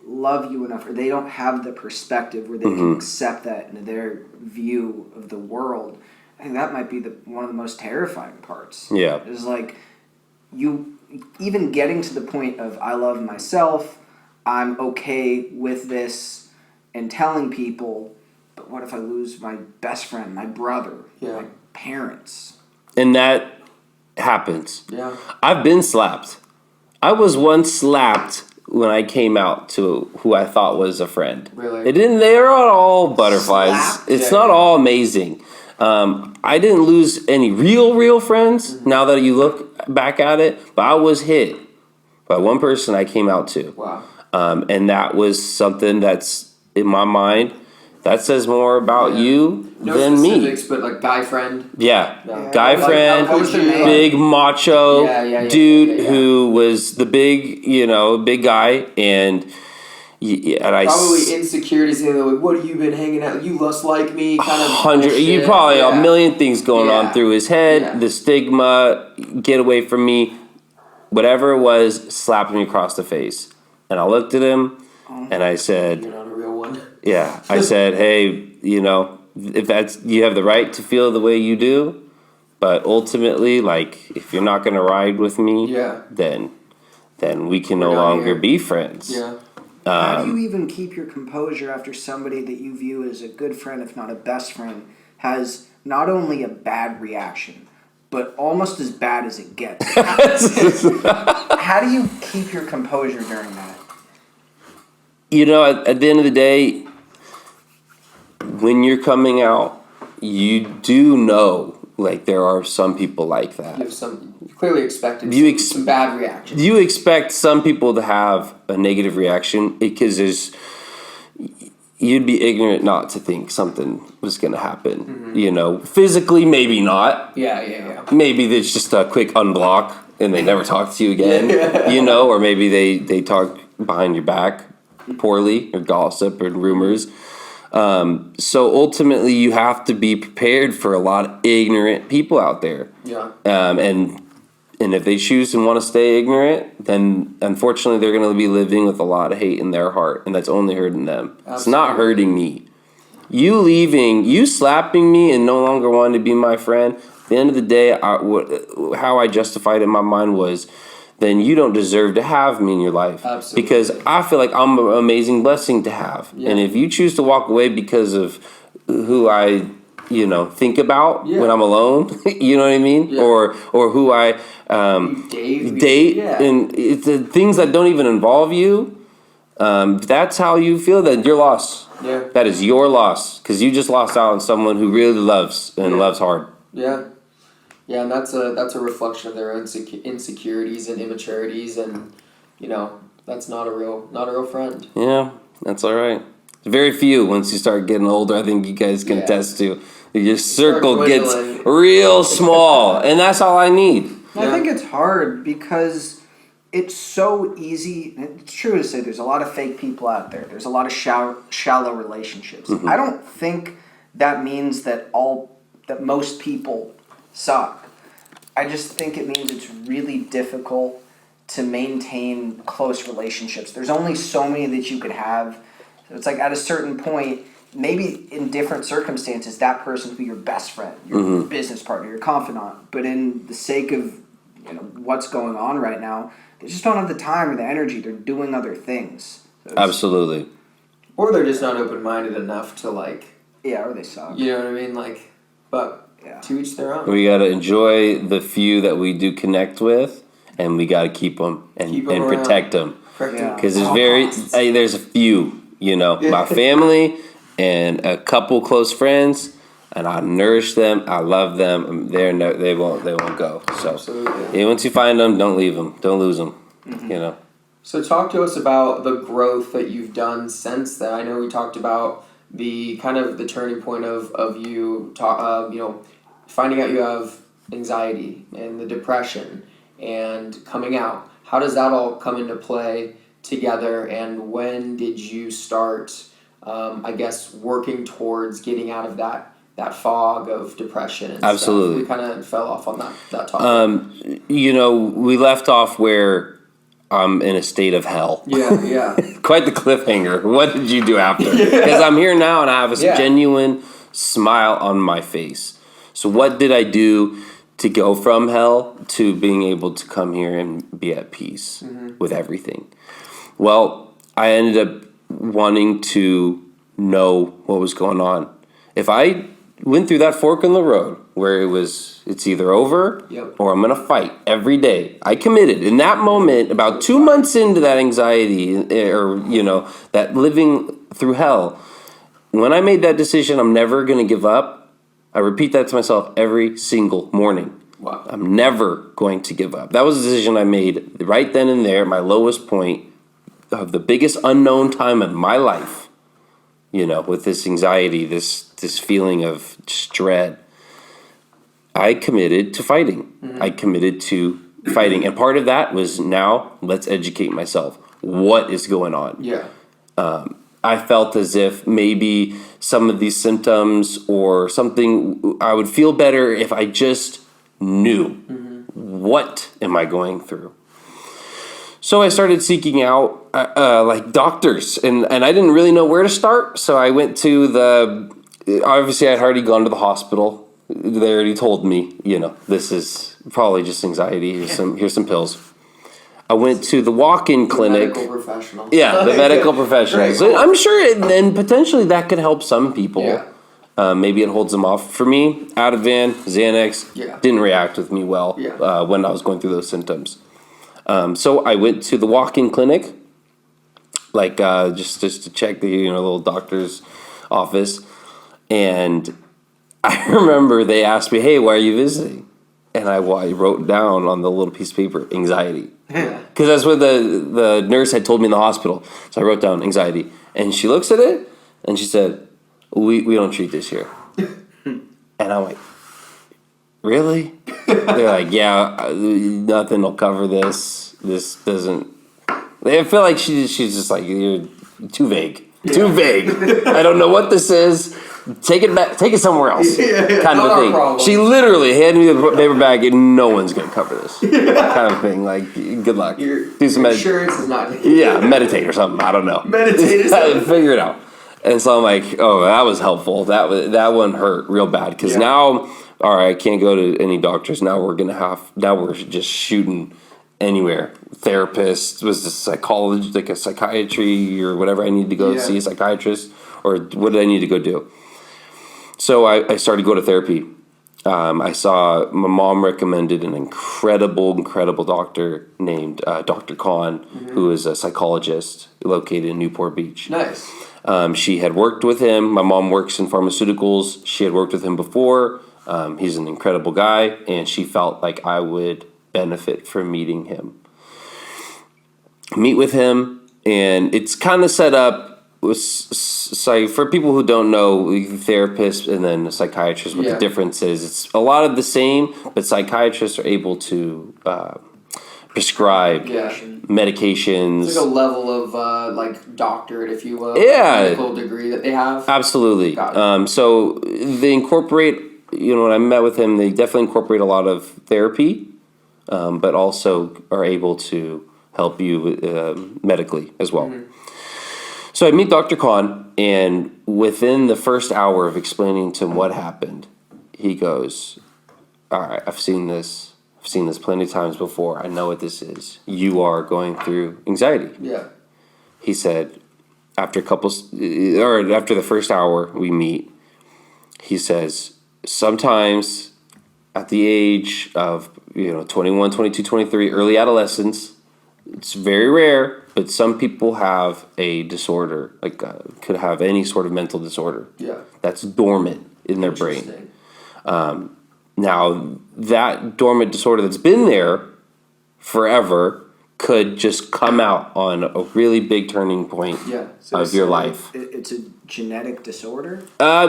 love you enough, or they don't have the perspective where they can accept that into their view of the world. I think that might be one of the most terrifying parts. Yeah. Is like, you even getting to the point of, I love myself, I'm okay with this, and telling people, but what if I lose my best friend, my brother, Yeah. my parents? And that happens. Yeah. I've been slapped. I was once slapped when I came out to who I thought was a friend. Really? They're not all butterflies. Slapped? It's Yeah. not all amazing. I didn't lose any real friends now that you look back at it, but I was hit by one person I came out to. Wow. And that was something that's in my mind. That says more about Yeah. you No than me. specifics, but like guy friend. Yeah. No. Guy Like, friend, how was their name? big macho Yeah, dude yeah. who was the big guy, and I Probably insecurities. They're like, what have you been hanging out? You lust like me, kind of. you bullshit. probably Yeah. a million things going on Yeah. through his head. Yeah. The stigma, get away from me, whatever it was, slapped me across the face, and I looked at him, and I said, You're not a real one. yeah, I said, hey, if you have the right to feel the way you do, But ultimately, like, if you're not gonna ride with me, Yeah. then we can no done longer here. be friends. Yeah. How do you even keep your composure after somebody that you view as a good friend, if not a best friend, has not only a bad reaction, but almost as bad as it gets? How do you keep your composure during that? You know, at the end of the day, when you're coming out, you do know, like, there are some people like that. You clearly expected some bad reactions. You expect some people to have a negative reaction because you'd be ignorant not to think something was going to happen. Mm-hmm. You know, physically, maybe not. Yeah. Maybe there's just a quick unblock and they never talk to you again. You know, or maybe they talk behind your back poorly, or gossip, or rumors. So ultimately, you have to be prepared for a lot of ignorant people out there. Yeah. And if they choose and want to stay ignorant, then unfortunately they're going to be living with a lot of hate in their heart, and that's only hurting them. Absolutely. It's not hurting me. You leaving, you slapping me and no longer wanting to be my friend, at the end of the day, how I justified it in my mind was, then you don't deserve to have me in your life. Absolutely. Because I feel like I'm an amazing blessing to have. Yeah. And if you choose to walk away because of who I, think about when I'm alone, you know what I mean? Yeah. Or who I date, Yeah. and it's the things that don't even involve you. That's how you feel. That you're lost. Yeah. That is your loss, because you just lost out on someone who really loves and loves hard. Yeah. Yeah, and that's a reflection of their own insecurities and immaturities, and that's not a real friend. Yeah, that's all right. Very few once you start getting older. I think you guys can attest to. Your circle gets real small, and that's all I need. I think it's hard because it's so easy. It's true to say there's a lot of fake people out there. There's a lot of shallow relationships. Mm-hmm. I don't think that means that most people suck. I just think it means it's really difficult to maintain close relationships. There's only so many that you could have. So it's like at a certain point, maybe in different circumstances, that person could be your best friend, your business partner, your confidant. But in the sake of what's going on right now, they just don't have the time or the energy. They're doing other things. So Absolutely. Or they're just not open-minded enough to or they suck. you know what I mean? But to each their own. We got to enjoy the few that we do connect with, and we got to keep them and protect them. Because there's a few, my family and a couple close friends, and I nourish them. I love them. They won't go. So Absolutely. once you find them, don't leave them. Don't lose them. So talk to us about the growth that you've done since then. I know we talked about the kind of the turning point of you finding out you have anxiety and the depression and coming out. How does that all come into play together, and when did you start working towards getting out of that fog of depression and Absolutely. stuff? We kind of fell off on that topic. We left off where I'm in a state of hell. Yeah. Quite the cliffhanger. What did you do after? Because I'm here now and I have a genuine smile on my face. So what did I do to go from hell to being able to come here and be at peace with everything? Well, I ended up wanting to know what was going on. If I went through that fork in the road where it's either over or I'm going to fight every day. I committed in that moment, about 2 months into that anxiety or, that living through hell. When I made that decision, I'm never going to give up. I repeat that to myself every single morning. Wow. I'm never going to give up. That was a decision I made right then and there, my lowest point of the biggest unknown time of my life, with this anxiety, this feeling of just dread. I committed to fighting. I committed to fighting. And part of that was, now let's educate myself. What is going on? Yeah. I felt as if maybe some of these symptoms or something, I would feel better if I just knew what am I going through. So I started seeking out doctors, and I didn't really know where to start. So I went to obviously I'd already gone to the hospital they already told me, this is probably just anxiety. Here's some pills. I went to the walk-in clinic. Medical professionals. Yeah, the medical professionals. Right, cool. I'm sure, and potentially that could help some people. Yeah. Maybe it holds them off. For me, Ativan, Xanax, Yeah. didn't react with me well when I was going through those symptoms. So I went to the walk-in clinic, just to check the little doctor's office, and I remember they asked me, "Hey, why are you visiting?" And I wrote down on the little piece of paper, anxiety. Because that's what the nurse had told me in the hospital. So I wrote down anxiety. And she looks at it, and she said, we don't treat this here. And I'm like, really? They're like, yeah, nothing will cover this. This doesn't... I feel like she's just like, you're too vague. Too vague. I don't know what this is. Take it back. Take it somewhere else. Kind of a thing. Problem. She literally handed me the paper bag, and no one's gonna cover this. Kind of thing. Like, good luck. Do some insurance is not. meditate or something. I don't know. Meditate. Figure it out. And so I'm like, oh, that was helpful. That one hurt real bad because now, all right, I can't go to any doctors. Now we're just shooting anywhere. Therapist, was the psychologist, like a psychiatry or whatever I need to go see a psychiatrist, or what did I need to go do? So I started to go to therapy. I saw my mom recommended an incredible doctor named Dr. Khan, who is a psychologist located in Newport Beach. Nice. She had worked with him. My mom works in pharmaceuticals. She had worked with him before. He's an incredible guy, and she felt like I would benefit from meeting him. Meet with him, and it's kind of set up for people who don't know, therapist and then a psychiatrist, what the difference is. It's a lot of the same, but psychiatrists are able to prescribe medications. It's like a level of doctorate, if you will. Medical degree that they have. Absolutely. So they incorporate, when I met with him, they definitely incorporate a lot of therapy, but also are able to help you medically as well. So I meet Dr. Khan, and within the first hour of explaining to him what happened, he goes, all right, I've seen this plenty of times before. I know what this is. You are going through anxiety. Yeah. He said, after the first hour we meet, he says, sometimes at the age of 21, 22, 23, early adolescence, it's very rare, but some people have a disorder, could have any sort of mental disorder. Yeah. That's dormant in their brain. Now, that dormant disorder that's been there forever could just come out on a really big turning point of your life. It's a genetic disorder? I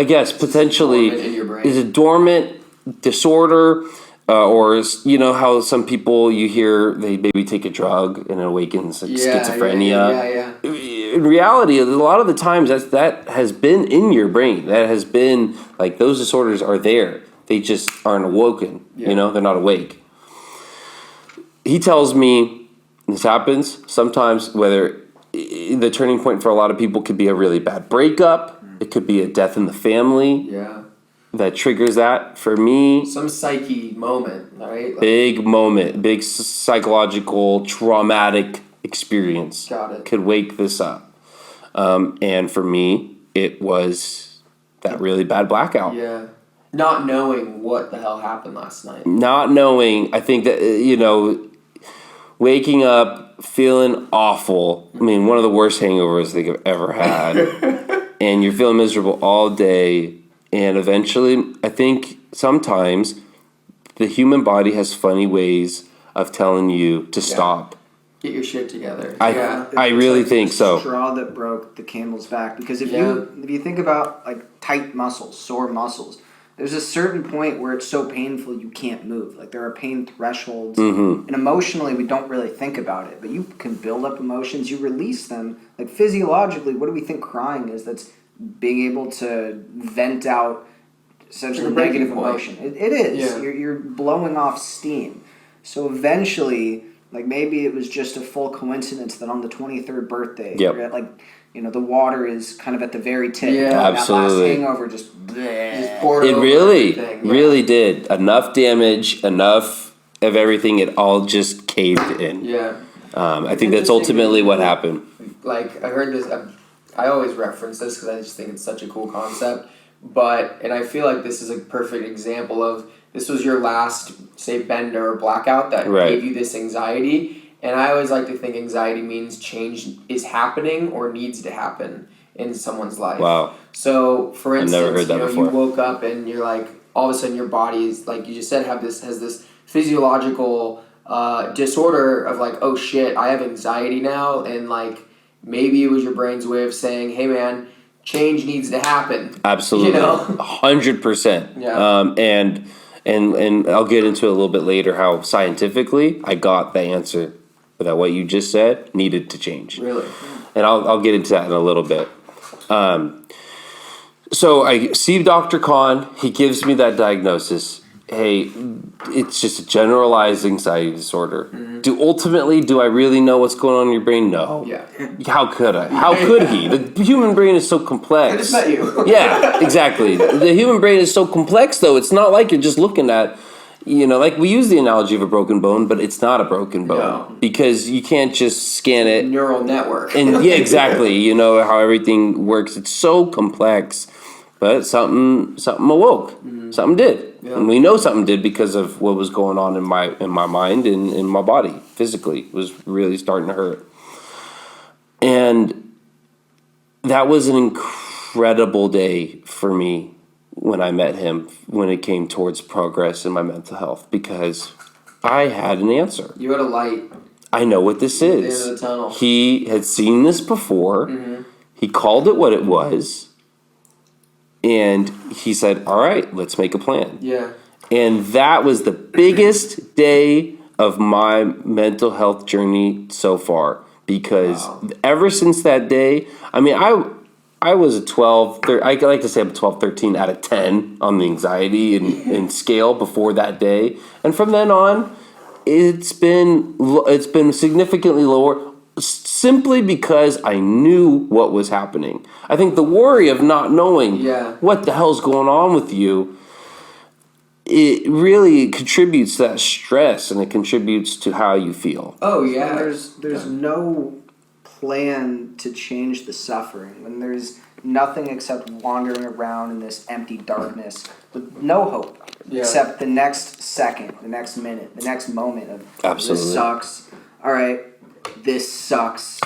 guess, potentially. Dormant in your brain. Is a dormant disorder. Or how some people you hear they maybe take a drug and it awakens schizophrenia. In reality, a lot of the times that has been in your brain. That has been those disorders are there. They just aren't awoken. They're not awake. He tells me this happens sometimes. Whether the turning point for a lot of people could be a really bad breakup. It could be a death in the family. Yeah. That triggers that for me. Some psyche moment, right? Big moment, big psychological, traumatic experience. Got it. Could wake this up. And for me, it was that really bad blackout. Yeah. Not knowing what the hell happened last night. Not knowing, I think that, waking up, feeling awful. I mean, one of the worst hangovers I think I've ever had. And you're feeling miserable all day. And eventually, I think sometimes the human body has funny ways of telling you to stop. Get your shit together. I really think so. Straw that broke the camel's back. Because if you think about tight muscles, sore muscles, there's a certain point where it's so painful you can't move. There are pain thresholds. And emotionally, we don't really think about it. But you can build up emotions. You release them. Physiologically, what do we think crying is? That's being able to vent out such a negative emotion. It is. Yeah. You're blowing off steam. So eventually, Like maybe it was just a full coincidence that on the 23rd birthday, Yep. you're at, like, you know, the water is kind of at the very tip. Yeah. And that Absolutely. last hangover just bleh. Just poured It over really, everything. Yeah. really did. Enough damage, enough of everything. It all just caved in. Yeah. I think that's ultimately what happened. Like I heard this, I always reference this because I just think it's such a cool concept. And I feel like this is a perfect example of this was your last, say, bender or blackout that Right. gave you this anxiety. And I always like to think anxiety means change is happening or needs to happen in someone's life. Wow. So, for I've instance, never heard that you before. woke up and you're like, all of a sudden your body is, like you just said, has this physiological disorder of like, oh shit, I have anxiety now, and like maybe it was your brain's way of saying, hey man, change needs to happen. Absolutely, You know? 100%. Yeah. And I'll get into it a little bit later how scientifically I got the answer that what you just said needed to change. Really? And I'll get into that in a little bit. So I see Dr. Khan. He gives me that diagnosis. Hey, it's just a generalized anxiety disorder. Do I really know what's going on in your brain? No. Yeah. How could I? How could he? The human brain is so complex. I just met you. Yeah, exactly. The human brain is so complex, though. It's not like you're just looking at, like we use the analogy of a broken bone, but it's not a broken bone No. because you can't just scan it. Neural network. And yeah, exactly. You know how everything works. It's so complex, but something awoke. Something did, Yeah. and we know something did because of what was going on in my mind and in my body physically. It was really starting to hurt, and that was an incredible day for me when I met him. When it came towards progress in my mental health, because I had an answer. You had a light. I know what this At the end is. of the tunnel. He had seen this before. He called it what it was. And he said, all right, let's make a plan. Yeah. And that was the biggest day of my mental health journey so far. Because ever since that day, I mean, I was a 12, I like to say I'm a 12, 13 out of 10 on the anxiety and scale before that day. And from then on, it's been significantly lower simply because I knew what was happening. I think the worry of not knowing what the hell's going on with you, it really contributes to that stress and it contributes to how you feel. Oh yeah. There's no plan to change the suffering when there's nothing except wandering around in this empty darkness with no hope except the next second, the next minute, the next moment of Absolutely. This sucks. All right, this sucks.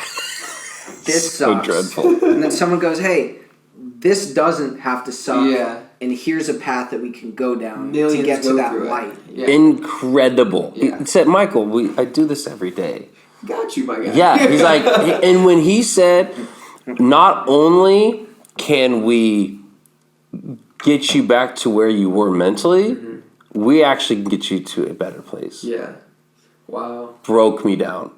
This So sucks. dreadful. And then someone goes, "Hey, this doesn't have to suck." Yeah. And here's a path that we can go down Millions to get to go that through it. light. Yeah. Incredible. Yeah. He said, Michael, I do this every day. Got you, my guy. Yeah, he's like, and when he said, not only can we get you back to where you were mentally, we actually can get you to a better place. Yeah. Wow. Broke me down.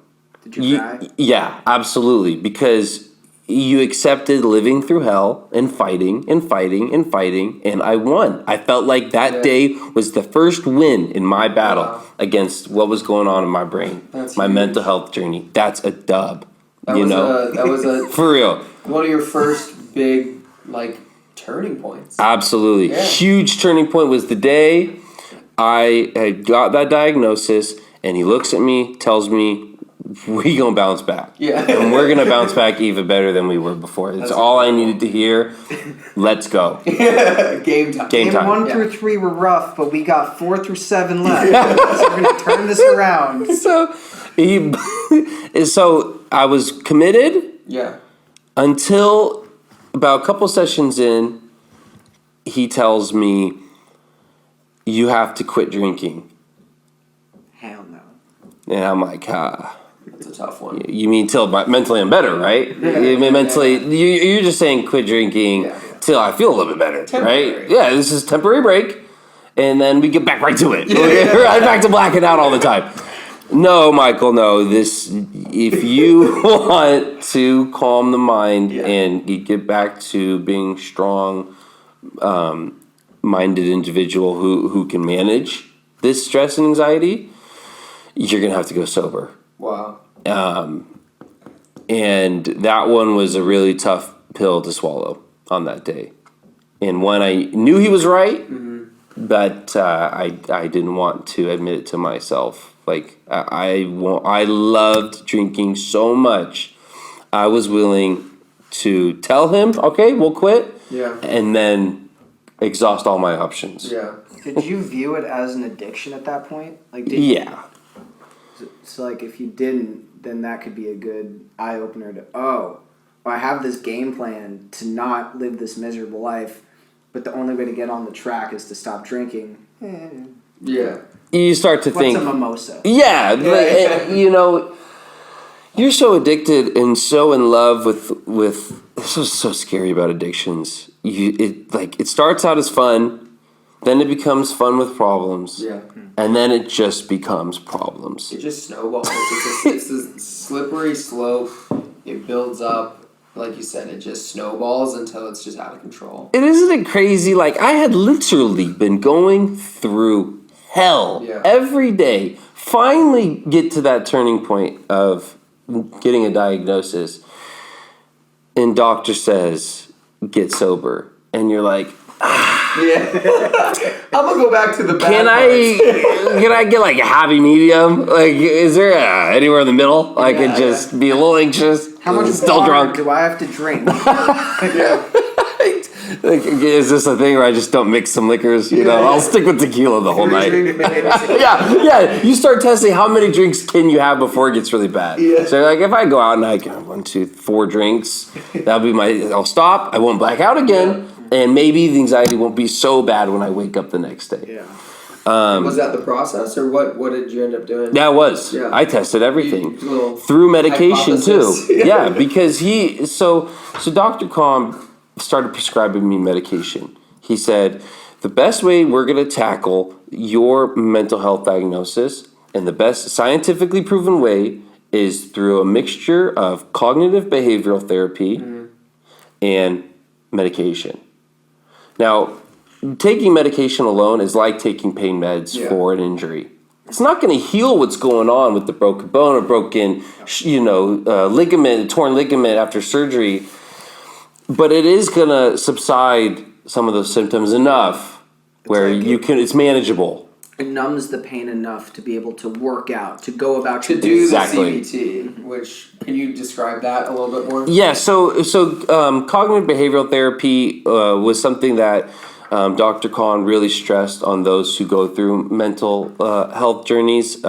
Did you cry? Yeah, absolutely. Because you accepted living through hell and fighting and fighting and fighting, and I won. I felt like that day was the first win in my battle against what was going on in my brain. That's my huge. mental health journey. That's a dub. That was a For real. one of your first big turning points. Absolutely. Yeah. Huge turning point was the day I had got that diagnosis, and he looks at me, tells me, we gonna bounce back. Yeah. And we're gonna bounce back even better than we were before. That's all I needed to hear. Let's go. Game time. Game time. 1 through 3 were rough, but we got 4 through 7 left. So we're gonna turn this around. So I was committed Yeah. until about a couple sessions in, he tells me, you have to quit drinking. Hell no. And I'm like, That's a tough one. you mean till mentally I'm better, right? You mean mentally, you're just saying quit drinking till I feel a little bit better, Temporary. right? Yeah, this is a temporary break, and then we get back right to it. Right back to blacking out all the time. No, Michael, no. If you want to calm the mind and you get back to being strong, minded individual who can manage this stress and anxiety, you're gonna have to go sober. Wow. And that one was a really tough pill to swallow on that day. And when I knew he was right, but I didn't want to admit it to myself. Like I loved drinking so much, I was willing to tell him, okay, we'll quit, Yeah. and then exhaust all my options. Yeah. Did you view it as an addiction at that point? Like, Yeah. So like, if you didn't, then that could be a good eye opener to, well, I have this game plan to not live this miserable life, but the only way to get on the track is to stop drinking. Yeah. You start to What's think, a mimosa? yeah, you know, you're so addicted and so in love with. This is so scary about addictions. It starts out as fun, then it becomes fun with problems. Yeah. And then it just becomes problems. It just snowballs. It's a slippery slope. It builds up. Like you said, it just snowballs until it's just out of control. Isn't it crazy? Like, I had literally been going through hell every day. Finally get to that turning point of getting a diagnosis. And doctor says, get sober. And you're like, Yeah. I'm gonna go back to the bad Can I get like a happy medium? Like, is there anywhere in the middle? I could just be a little anxious. How much still water drunk? do I have to drink? Like, is this a thing where I just don't mix some liquors? You know, I'll stick with tequila the whole night. Yeah. You start testing how many drinks can you have before it gets really bad. Yeah. So like, if I go out and I get 1, 2, 4 drinks, that'll be I'll stop. I won't black out again, and maybe the anxiety won't be so bad when I wake up the next day. Yeah. Was that the process, or what did you end up doing? That was. Yeah. I tested everything Little through medication hypothesis. too. Yeah, because so Dr. Calm started prescribing me medication. He said, the best way we're going to tackle your mental health diagnosis, and the best scientifically proven way, is through a mixture of cognitive behavioral therapy and medication. Now, taking medication alone is like taking pain meds for an injury. It's not going to heal what's going on with the broken bone or broken, ligament, torn ligament after surgery, but it is going to subside some of those symptoms enough where it's manageable. It numbs the pain enough to be able to work out, to go about To your do Exactly. the CBT, which, can you describe that a little bit more? Yeah, so cognitive behavioral therapy was something that Dr. Kahn really stressed on those who go through mental health journeys.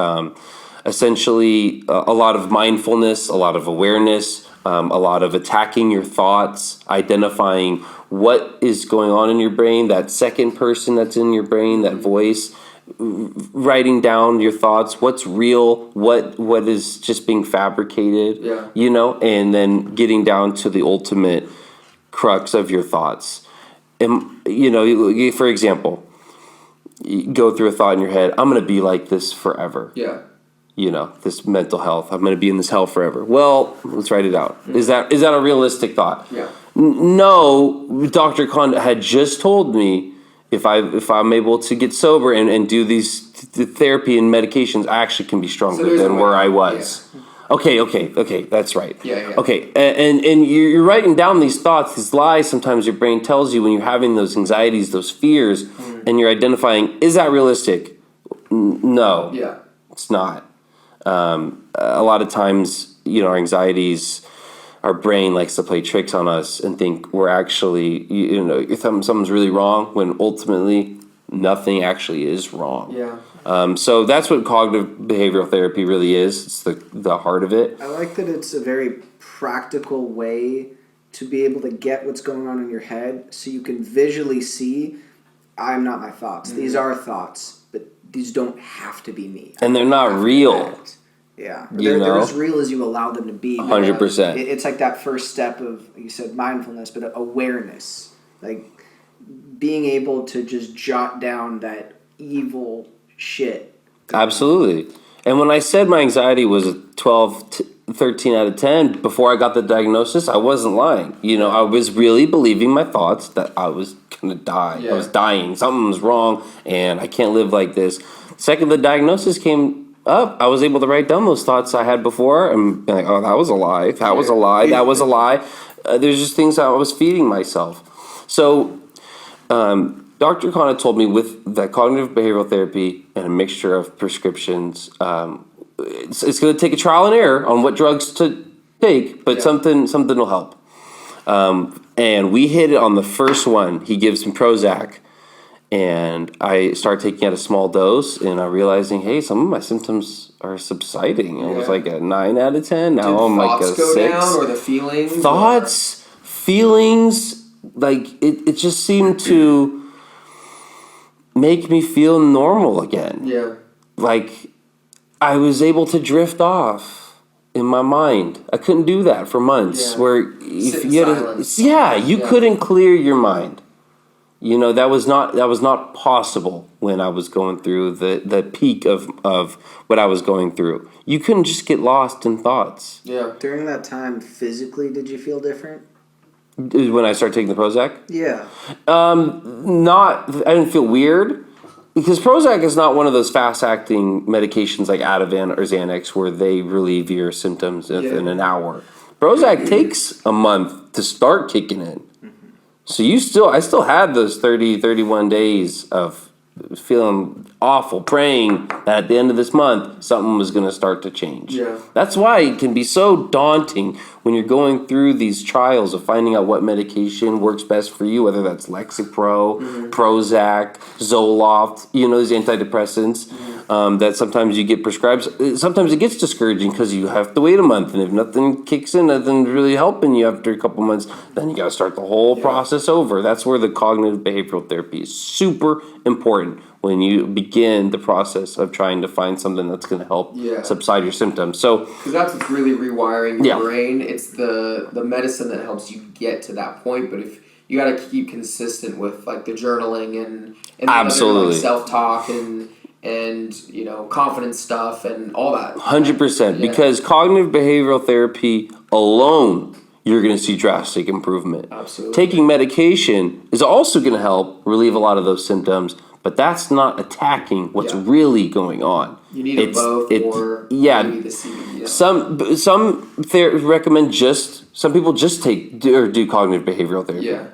Essentially, a lot of mindfulness, a lot of awareness, a lot of attacking your thoughts, identifying what is going on in your brain, that second person that's in your brain, that voice, writing down your thoughts, what's real, what is just being fabricated, and then getting down to the ultimate crux of your thoughts. And, for example, you go through a thought in your head, I'm going to be like this forever. Yeah. This mental health, I'm going to be in this hell forever. Well, let's write it out. Is that a realistic thought? Yeah. No, Dr. Kahn had just told me if I'm able to get sober and do these therapy and medications, I actually can be stronger than where I was. Yeah. Okay, that's right. Yeah. Okay, and you're writing down these thoughts, these lies sometimes your brain tells you when you're having those anxieties, those fears, and you're identifying, is that realistic? No. Yeah. It's not. A lot of times, our anxieties, our brain likes to play tricks on us and think we're actually, something's really wrong when ultimately nothing actually is wrong. Yeah. So that's what cognitive behavioral therapy really is. It's the heart of it. I like that it's a very practical way to be able to get what's going on in your head so you can visually see, I'm not my thoughts. These are thoughts, but these don't have to be me. And they're not real. Yeah. They're as real as you allow them to be. 100%. It's like that first step of, you said mindfulness, but awareness. Like being able to just jot down that evil shit. Absolutely. And when I said my anxiety was a 12, 13 out of 10 before I got the diagnosis, I wasn't lying. I was really believing my thoughts that I was going to die. Yeah. I was dying. Something was wrong, and I can't live like this. The second the diagnosis came, up, I was able to write down those thoughts I had before and be like, oh, that was a lie. That was a lie. That was a lie. There's just things I was feeding myself. So, Dr. Khan had told me with that cognitive behavioral therapy and a mixture of prescriptions, it's going to take a trial and error on what drugs to take, but something will help. And we hit it on the first one. He gives me Prozac, and I started taking out a small dose, and I'm realizing, hey, some of my symptoms are subsiding. I was like a 9 out of 10. Now I'm like a 6. Thoughts go down, or the feelings? Thoughts, feelings, like it just seemed to make me feel normal again. Yeah. Like I was able to drift off in my mind. I couldn't do that for months. Yeah. Where if you had you Yeah. couldn't clear your mind. You know, that was not possible when I was going through the peak of what I was going through. You couldn't just get lost in thoughts. Yeah. During that time, physically, did you feel different? When I started taking the Prozac? Yeah. I didn't feel weird. Because Prozac is not one of those fast-acting medications like Ativan or Xanax where they relieve your symptoms in an hour. Prozac takes a month to start kicking in. So I still had those 30, 31 days of feeling awful, praying that at the end of this month, something was going to start to change. Yeah. That's why it can be so daunting when you're going through these trials of finding out what medication works best for you, whether that's Lexapro, Prozac, Zoloft, these antidepressants that sometimes you get prescribed. Sometimes it gets discouraging because you have to wait a month, and if nothing kicks in, nothing's really helping you after a couple months, then you got to start the whole process over. That's where the cognitive behavioral therapy is super important when you begin the process of trying to find something that's going to help subside your symptoms. So, because that's what's really rewiring your brain. It's the medicine that helps you get to that point. But if you got to keep consistent with like the journaling and the other, like, self-talk and confidence stuff and all that. 100%. Because cognitive behavioral therapy alone, you're going to see drastic improvement. Absolutely. Taking medication is also going to help relieve a lot of those symptoms, but that's not attacking what's really going on. You need both, or maybe the CBD. Some recommend some people just take or do cognitive behavioral therapy. Yeah.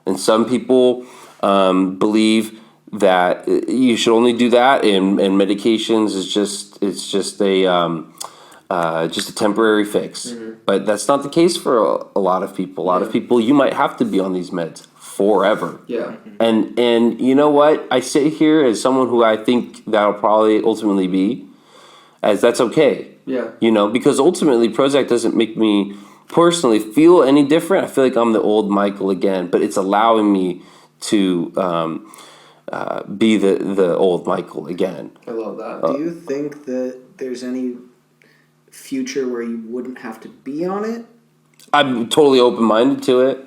And some people believe that you should only do that, and medications is just a temporary fix. But that's not the case for a lot of people. A lot of people, you might have to be on these meds forever. Yeah. And you know what? I sit here as someone who I think that'll probably ultimately be, as that's okay. Yeah. Because ultimately Prozac doesn't make me personally feel any different. I feel like I'm the old Michael again, but it's allowing me to be the old Michael again. I love that. Do you think that there's any future where you wouldn't have to be on it? I'm totally open-minded to it.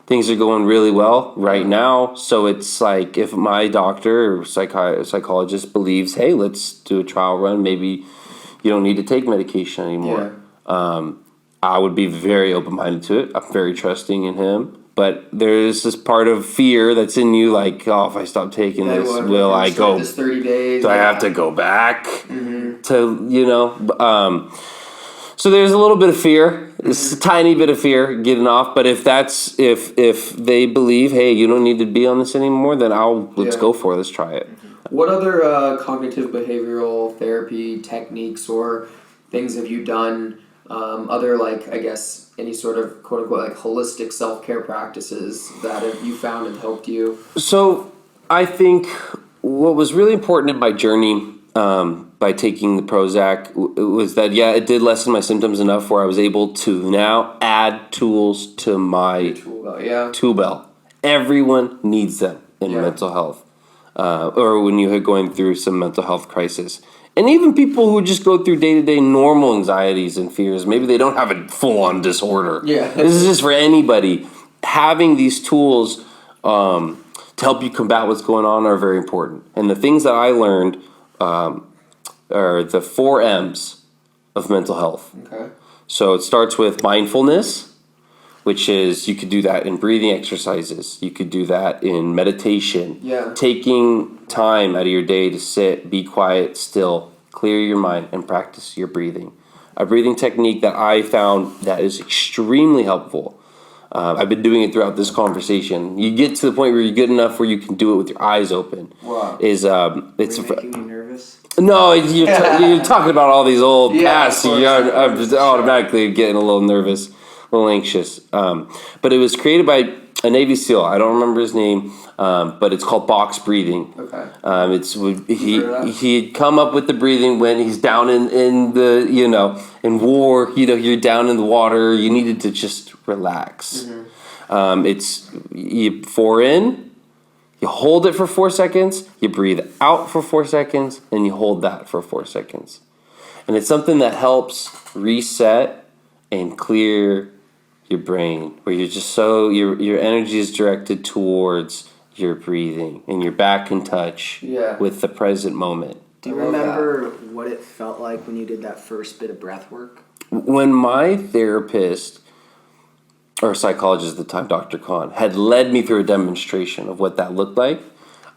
Things are going really well right now, so it's like if my doctor or psychologist believes, hey, let's do a trial run, maybe you don't need to take medication anymore. I would be very open-minded to it. I'm very trusting in him. But there's this part of fear that's in you, like, oh, if I stop taking this, will I go? This 30 days. Do I have to go back to, So there's a little bit of fear. It's a tiny bit of fear getting off. But if they believe, hey, you don't need to be on this anymore, then let's go for it. Let's try it. What other cognitive behavioral therapy techniques or things have you done? Other, like, I guess, any sort of quote unquote like holistic self-care practices that you found have helped you? So I think what was really important in my journey by taking the Prozac was that, it did lessen my symptoms enough where I was able to now add tools to my tool belt. Everyone needs them in mental health or when you're going through some mental health crisis. And even people who just go through day-to-day normal anxieties and fears, maybe they don't have a full-on disorder. Yeah. This is just for anybody. Having these tools to help you combat what's going on are very important. And the things that I learned are the 4 M's of mental health. Okay. So it starts with mindfulness, which is you could do that in breathing exercises. You could do that in meditation. Yeah. Taking time out of your day to sit, be quiet, still, clear your mind, and practice your breathing. A breathing technique that I found that is extremely helpful. I've been doing it throughout this conversation. You get to the point where you're good enough where you can do it with your eyes open. Wow. It's Are you making me nervous? no, you're talking about all these old past. Of course, I'm just automatically getting a little nervous, a little anxious. But it was created by a Navy SEAL. I don't remember his name, but it's called box breathing. Okay. He had come up with the breathing when he's down in the in war. You're down in the water. You needed to just relax. It's you 4 in. You hold it for 4 seconds, you breathe out for 4 seconds, and you hold that for 4 seconds. And it's something that helps reset and clear your brain, where you're just your energy is directed towards your breathing, and you're back in touch with the present moment. Do you remember what it felt like when you did that first bit of breath work? When my therapist, or psychologist at the time, Dr. Khan, had led me through a demonstration of what that looked like.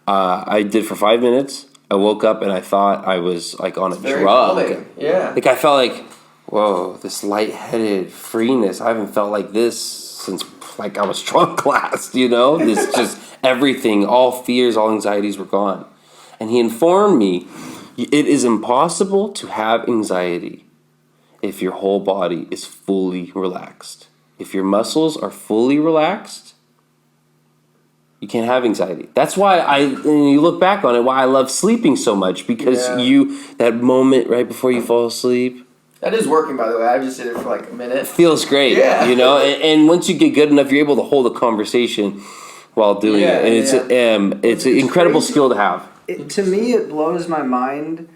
I did for 5 minutes. I woke up and I thought I was like on a drug. Calming. Yeah. Like I felt like, whoa, this lightheaded freeness. I haven't felt like this since like I was drunk last, This just everything, all fears, all anxieties were gone. And he informed me, it is impossible to have anxiety if your whole body is fully relaxed. If your muscles are fully relaxed, you can't have anxiety. That's why you look back on it, why I love sleeping so much, because that moment right before you fall asleep. That is working, by the way. I just did it for like a minute. It feels great, and once you get good enough, you're able to hold a conversation while doing it. And it's an incredible crazy. Skill to have. To me, it blows my mind,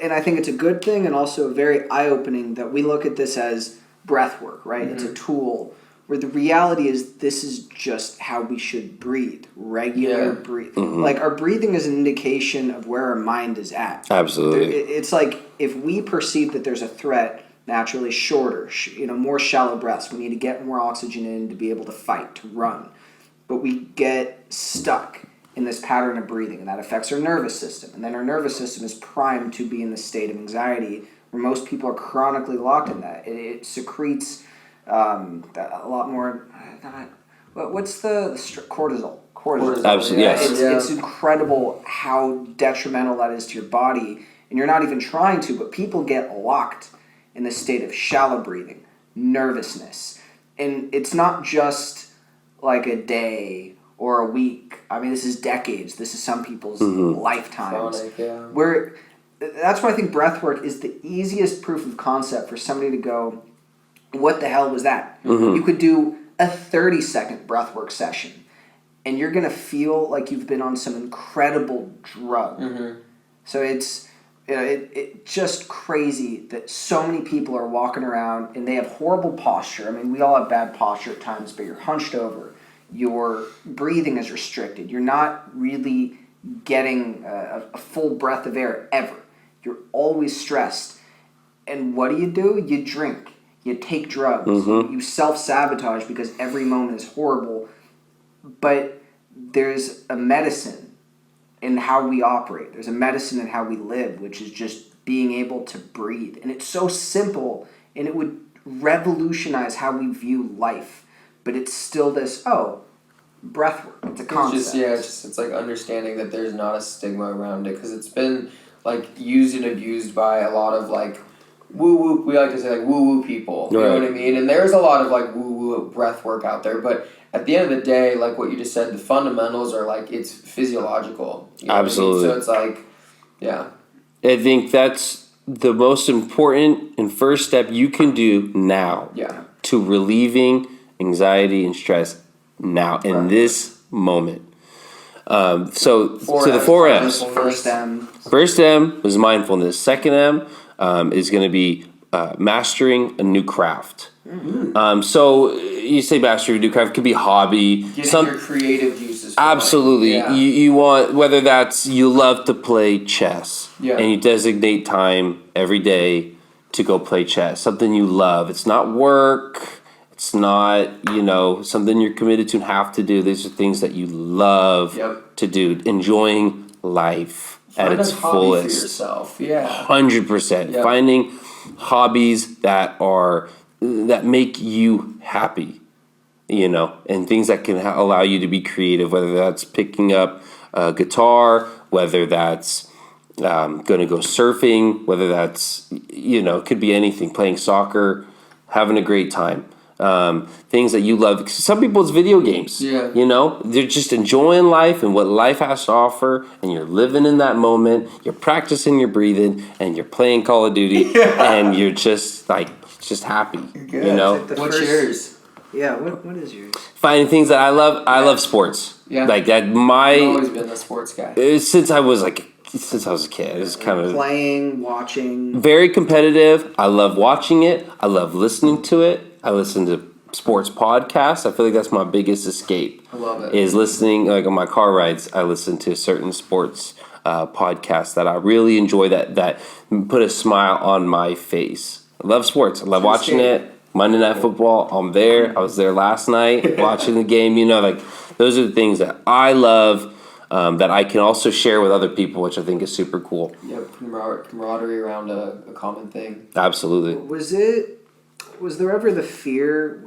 and I think it's a good thing and also very eye-opening that we look at this as breath work, right? It's a tool where the reality is this is just how we should breathe, regular breathing. Like our breathing is an indication of where our mind is at. Absolutely. It's like if we perceive that there's a threat, naturally shorter, more shallow breaths. We need to get more oxygen in to be able to fight, to run. But we get stuck in this pattern of breathing, and that affects our nervous system. And then our nervous system is primed to be in the state of anxiety, where most people are chronically locked in that. It secretes a lot more. What's the cortisol? Cortisol. Absolutely, yes. It's incredible how detrimental that is to your body, and you're not even trying to, but people get locked in the state of shallow breathing, nervousness. And it's not just like a day or a week. I mean, this is decades. This is some people's lifetimes. Chronic, That's why I think breath work is the easiest proof of concept for somebody to go, what the hell was that? You could do a 30-second breath work session, and you're going to feel like you've been on some incredible drug. So it's just crazy that so many people are walking around and they have horrible posture. I mean, we all have bad posture at times, but you're hunched over. Your breathing is restricted. You're not really getting a full breath of air ever. You're always stressed. And what do? You drink. You take drugs. You self-sabotage because every moment is horrible. But there's a medicine in how we operate. There's a medicine in how we live, which is just being able to breathe. And it's so simple, and it would revolutionize how we view life. But it's still this, breath work. It's a concept. It's like understanding that there's not a stigma around it, because it's been like used and abused by a lot of like woo-woo, we like to say like woo-woo people, you know what I mean? And there's a lot of like woo-woo breath work out there, but at the end of the day, like what you just said, the fundamentals are like, it's physiological. Absolutely. So it's like, I think that's the most important and first step you can do now to relieving anxiety and stress now in this moment. So the 4 M's. First M was mindfulness. Second M is going to be mastering a new craft. So you say mastering a new craft, it could be a hobby. Getting your creative juices. Absolutely. You want, whether that's you love to play chess and you designate time every day to go play chess. Something you love. It's not work. It's not, something you're committed to and have to do. These are things that you love to do. Enjoying life. at Find its a hobby fullest. for yourself. Yeah. 100%. Yeah. Finding hobbies that make you happy, and things that can allow you to be creative, whether that's picking up a guitar, whether that's going to go surfing, whether that's, it could be anything, playing soccer, having a great time. Things that you love. Some people it's video games. Yeah. They're just enjoying life and what life has to offer, and you're living in that moment. You're practicing your breathing, and you're playing Call of Duty, and you're just happy. Good. What's yours? Yeah, what is yours? Finding things that I love. I love sports. Yeah. Like that. I've always been a sports guy. Since I was a kid, it's kind of Playing, watching. very competitive. I love watching it. I love listening to it. I listen to sports podcasts. I feel like that's my biggest escape. I love it. Is listening, like on my car rides, I listen to certain sports podcasts that I really enjoy that put a smile on my face. I love sports. I love watching it. Monday Night Football, I'm there. I was there last night watching the game. Those are the things that I love. That I can also share with other people, which I think is super cool. Yeah, camaraderie around a common thing. Absolutely. Was there ever the fear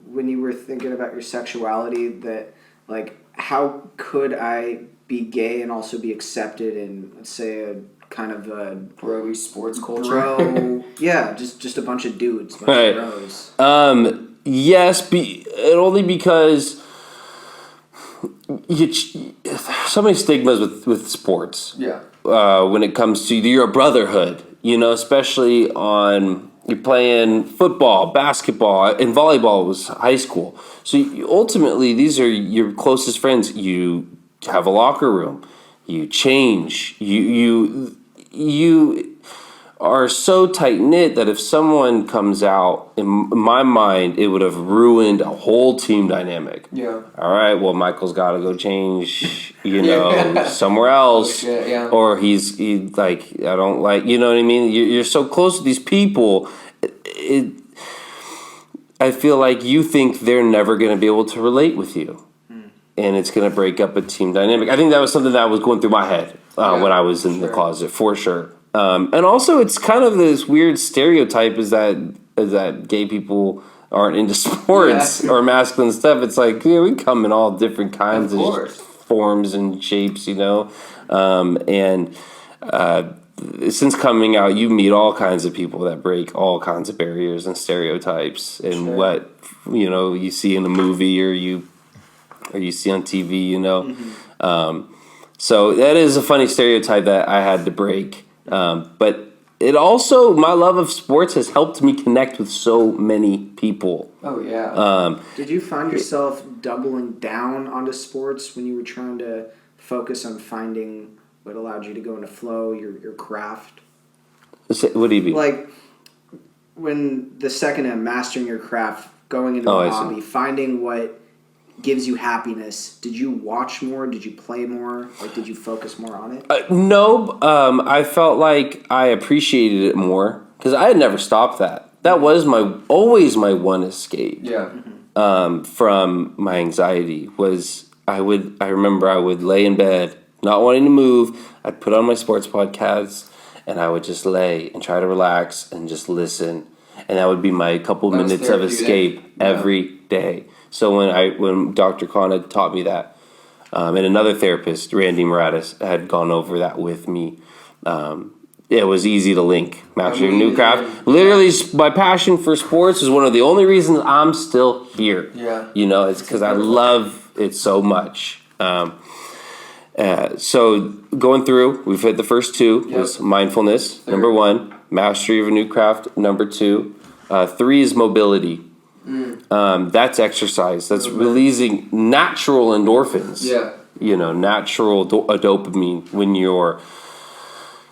when you were thinking about your sexuality that, like, how could I be gay and also be accepted in, let's say, a kind of a bro-y sports culture? Bro, yeah, just a bunch of dudes, a bunch of bros. Yes, only because so many stigmas with sports. Yeah. When it comes to your brotherhood, especially you're playing football, basketball, and volleyball was high school. So ultimately, these are your closest friends. You have a locker room. You change. You are so tight-knit that if someone comes out, in my mind, it would have ruined a whole team dynamic. Yeah. All right, well, Michael's got to go change, somewhere else. Oh, shit, yeah. Or I don't like, you know what I mean? You're so close to these people. I feel like you think they're never going to be able to relate with you. And it's going to break up a team dynamic. I think that was something that was going through my head when I was in the closet, for sure. And also, it's kind of this weird stereotype is that gay people aren't into sports or masculine stuff. It's like, we come in all different kinds of forms and shapes, and since coming out, you meet all kinds of people that break all kinds of barriers and stereotypes and what you see in a movie or you see on TV. So that is a funny stereotype that I had to break. But it also, my love of sports has helped me connect with so many people. Oh, yeah. Did you find yourself doubling down onto sports when you were trying to focus on finding what allowed you to go into flow, your craft? What do you mean? Like, when the second of mastering your craft, going into a hobby, finding what gives you happiness, did you watch more? Did you play more? Like, did you focus more on it? No, I felt like I appreciated it more because I had never stopped that. That was always my one escape. Yeah. From my anxiety was I remember I would lay in bed not wanting to move. I'd put on my sports podcast and I would just lay and try to relax and just listen, and that would be my couple minutes of escape every day. So when Dr. Khan had taught me that, and another therapist, Randy Moratis, had gone over that with me, it was easy to link. Mastering new craft. Literally, my passion for sports is one of the only reasons I'm still here. Yeah. It's because I love it so much. So going through, we've hit the first two. Was mindfulness, number 1. Mastery of a new craft, number 2. 3 is mobility. That's exercise. That's releasing natural endorphins. Yeah. Natural dopamine when you're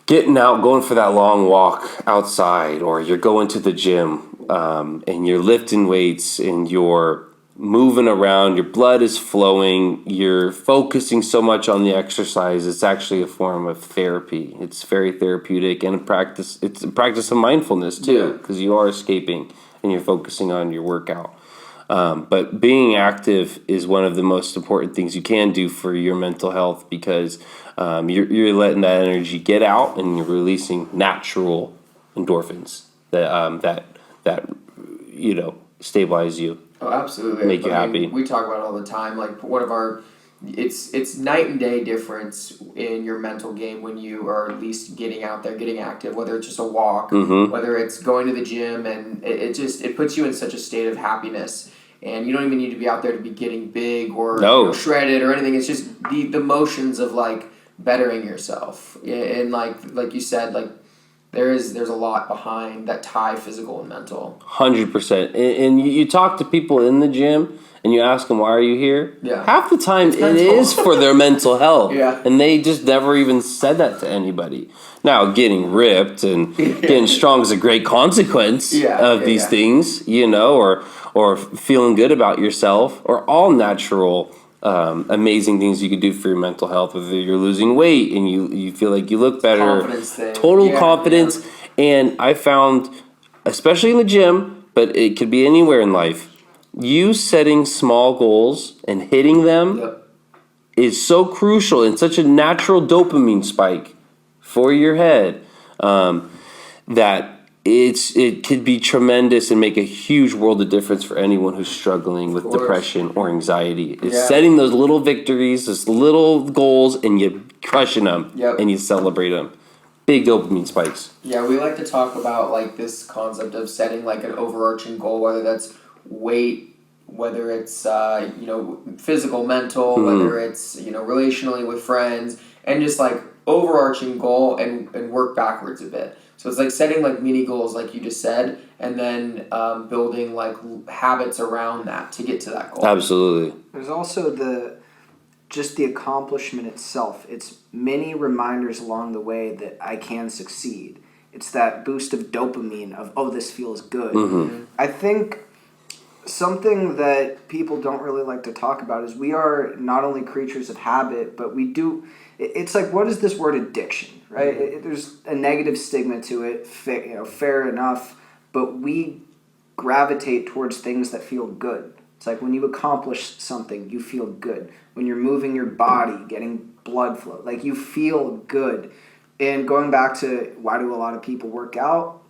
getting out, going for that long walk outside, or you're going to the gym and you're lifting weights and you're moving around, your blood is flowing, you're focusing so much on the exercise. It's actually a form of therapy. It's very therapeutic, and it's a practice of mindfulness too, because you are escaping and you're focusing on your workout. But being active is one of the most important things you can do for your mental health, because you're letting that energy get out and you're releasing natural endorphins that stabilize you. Oh, absolutely. Make you I mean, happy. We talk about it all the time. Like one of our, it's night and day difference in your mental game when you are at least getting out there, getting active. Whether it's just a walk, whether it's going to the gym, and it puts you in such a state of happiness. And you don't even need to be out there to be getting big or shredded or anything. It's just the motions of like bettering yourself. And like you said, like there's a lot behind that tie physical and mental. 100%. And you talk to people in the gym and you ask them, why are you here? Yeah. Half the time it mental. is for their mental health. Yeah. And they just never even said that to anybody. Now, getting ripped and getting strong is a great consequence of these things, or feeling good about yourself, or all natural amazing things you could do for your mental health, whether you're losing weight and you feel like you look better. Confidence thing. Total confidence. Yeah. And I found, especially in the gym, but it could be anywhere in life, you setting small goals and hitting them is so crucial and such a natural dopamine spike for your head that it could be tremendous and make a huge world of difference for anyone who's struggling with depression or anxiety. It's setting those little victories, those little goals, and you crushing them and you celebrate them. Big dopamine spikes. Yeah, we like to talk about like this concept of setting like an overarching goal, whether that's weight, whether it's physical, mental, whether it's relationally with friends, and just like overarching goal and work backwards a bit. So it's like setting like mini goals, like you just said, and then building like habits around that to get to that goal. Absolutely. There's also the accomplishment itself. It's many reminders along the way that I can succeed. It's that boost of dopamine of, oh, this feels good. Mm-hmm. I think something that people don't really like to talk about is we are not only creatures of habit, but we do. It's like, what is this word addiction, right? Mm-hmm. There's a negative stigma to it, fair enough, but we gravitate towards things that feel good. It's like when you accomplish something, you feel good. When you're moving your body, getting blood flow, like you feel good. And going back to why do a lot of people work out,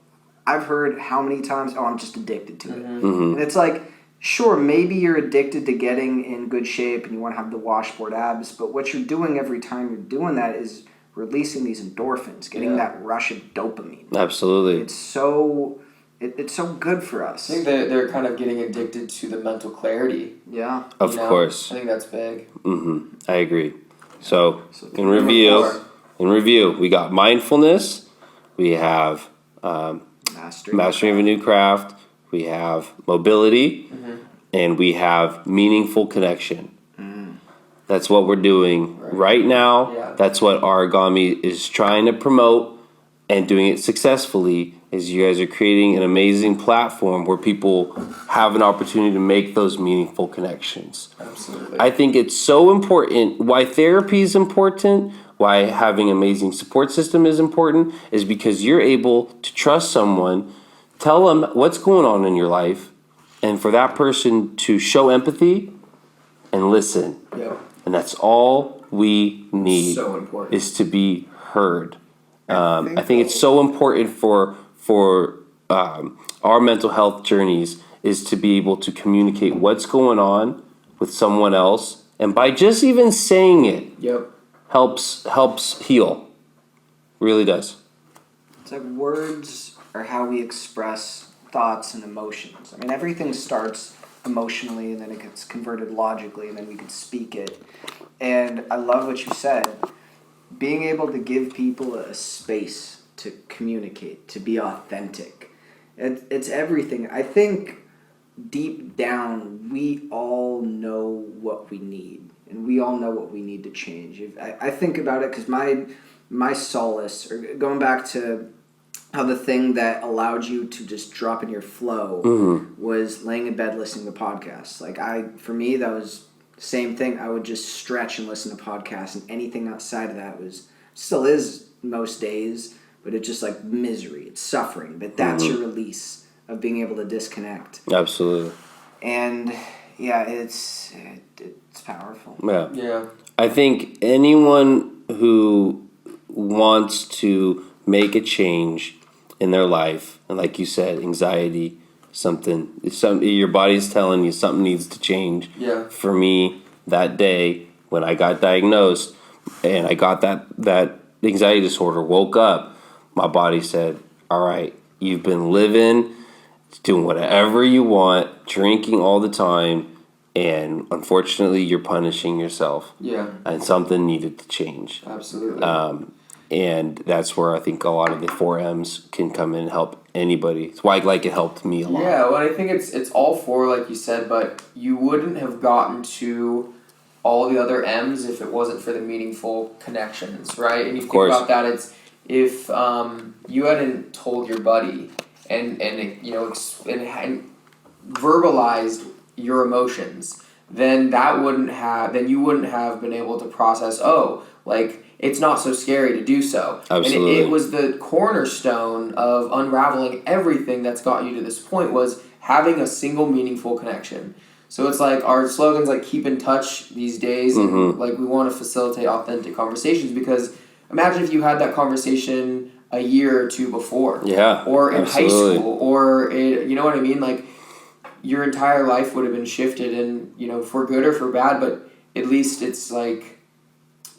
I've heard how many times, oh, I'm just addicted to it. Mm-hmm. And it's like, sure, maybe you're addicted to getting in good shape and you want to have the washboard abs, but what you're doing every time you're doing that is releasing these endorphins, getting that rush of dopamine. Absolutely. It's so good for us. I think they're kind of getting addicted to the mental clarity. Yeah. Of course. I think that's big. Mm-hmm. I agree. So in review, we got mindfulness, we have mastering of a new craft, we have mobility, and we have meaningful connection. That's what we're doing right now. Yeah. That's what Origami is trying to promote and doing it successfully. Is you guys are creating an amazing platform where people have an opportunity to make those meaningful connections. Absolutely. I think it's so important. Why therapy is important, why having an amazing support system is important, is because you're able to trust someone, tell them what's going on in your life, and for that person to show empathy and listen. Yep. And that's all we need. So important. Is to be heard. I think it's so important for our mental health journeys is to be able to communicate what's going on with someone else, and by just even saying it, helps heal. Really does. It's like words are how we express thoughts and emotions. I mean, everything starts emotionally, and then it gets converted logically, and then we can speak it. And I love what you said. Being able to give people a space to communicate, to be authentic. It's everything. I think deep down, we all know what we need. And we all know what we need to change. I think about it because my solace, or going back to how the thing that allowed you to just drop in your flow was laying in bed listening to podcasts. Like for me, that was the same thing. I would just stretch and listen to podcasts, and anything outside of that still is most days, but it's just like misery. It's suffering. But that's your release of being able to disconnect. Absolutely. And yeah, it's powerful. Yeah. Yeah. I think anyone who wants to make a change in their life, and like you said, anxiety, your body's telling you something needs to change. Yeah. For me, that day when I got diagnosed and I got that anxiety disorder, woke up, my body said, "All right, you've been living, doing whatever you want, drinking all the time, and unfortunately, you're punishing yourself." Yeah. And something needed to change. Absolutely. And that's where I think a lot of the 4Ms can come in and help anybody. It's why it helped me a lot. Yeah, well, I think it's all four, like you said, but you wouldn't have gotten to all the other M's if it wasn't for the meaningful connections, right? And you think course. about that, it's if you hadn't told your buddy and and verbalized your emotions, then you wouldn't have been able to process, it's not so scary to do so. Absolutely. And it was the cornerstone of unraveling everything that's got you to this point, was having a single meaningful connection. So it's like our slogan's like keep in touch these days, and like we want to facilitate authentic conversations, because imagine if you had that conversation a year or two before. Yeah. Or in high absolutely. school, or you know what I mean? Like your entire life would have been shifted, and for good or for bad, but at least it's like,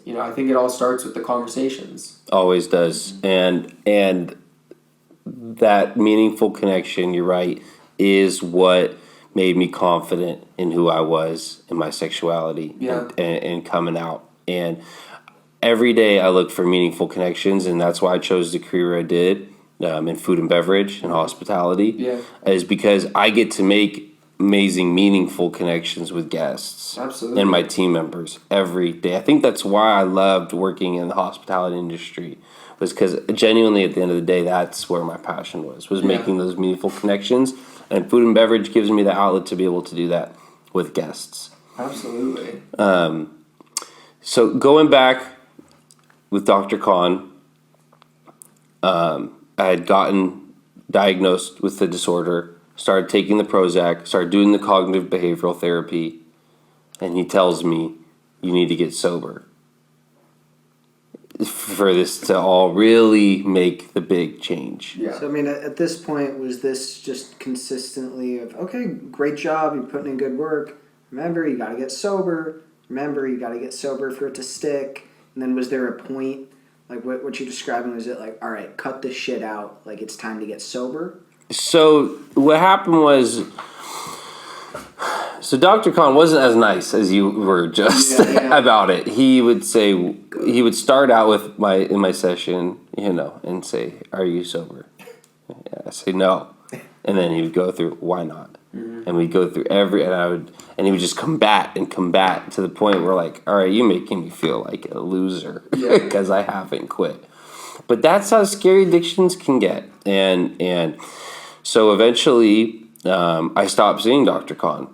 I think it all starts with the conversations. Always does. And that meaningful connection, you're right, is what made me confident in who I was, in my sexuality, and coming out. And every day I look for meaningful connections, and that's why I chose the career I did in food and beverage and hospitality. Yeah. Is because I get to make amazing, meaningful connections with guests. Absolutely. And my team members every day. I think that's why I loved working in the hospitality industry, was because genuinely at the end of the day, that's where my passion was making those meaningful connections. And food and beverage gives me the outlet to be able to do that with guests. Absolutely. So going back with Dr. Khan, I had gotten diagnosed with the disorder, started taking the Prozac, started doing the cognitive behavioral therapy, and he tells me, you need to get sober for this to all really make the big change. Yeah. So, I mean, at this point, was this just consistently of, okay, great job, you're putting in good work, remember, you got to get sober, remember, you got to get sober for it to stick, and then was there a point, like what you're describing, was it like, all right, cut this shit out, like it's time to get sober? So what happened was, Dr. Khan wasn't as nice as you were just about it. He would start out with in my session, and say, "Are you sober?" I say no, and then he would go through, "Why not?" And we'd go through and he would just combat to the point where, like, all right, you're making me feel like a loser because I haven't quit. But that's how scary addictions can get, and so eventually I stopped seeing Dr. Khan.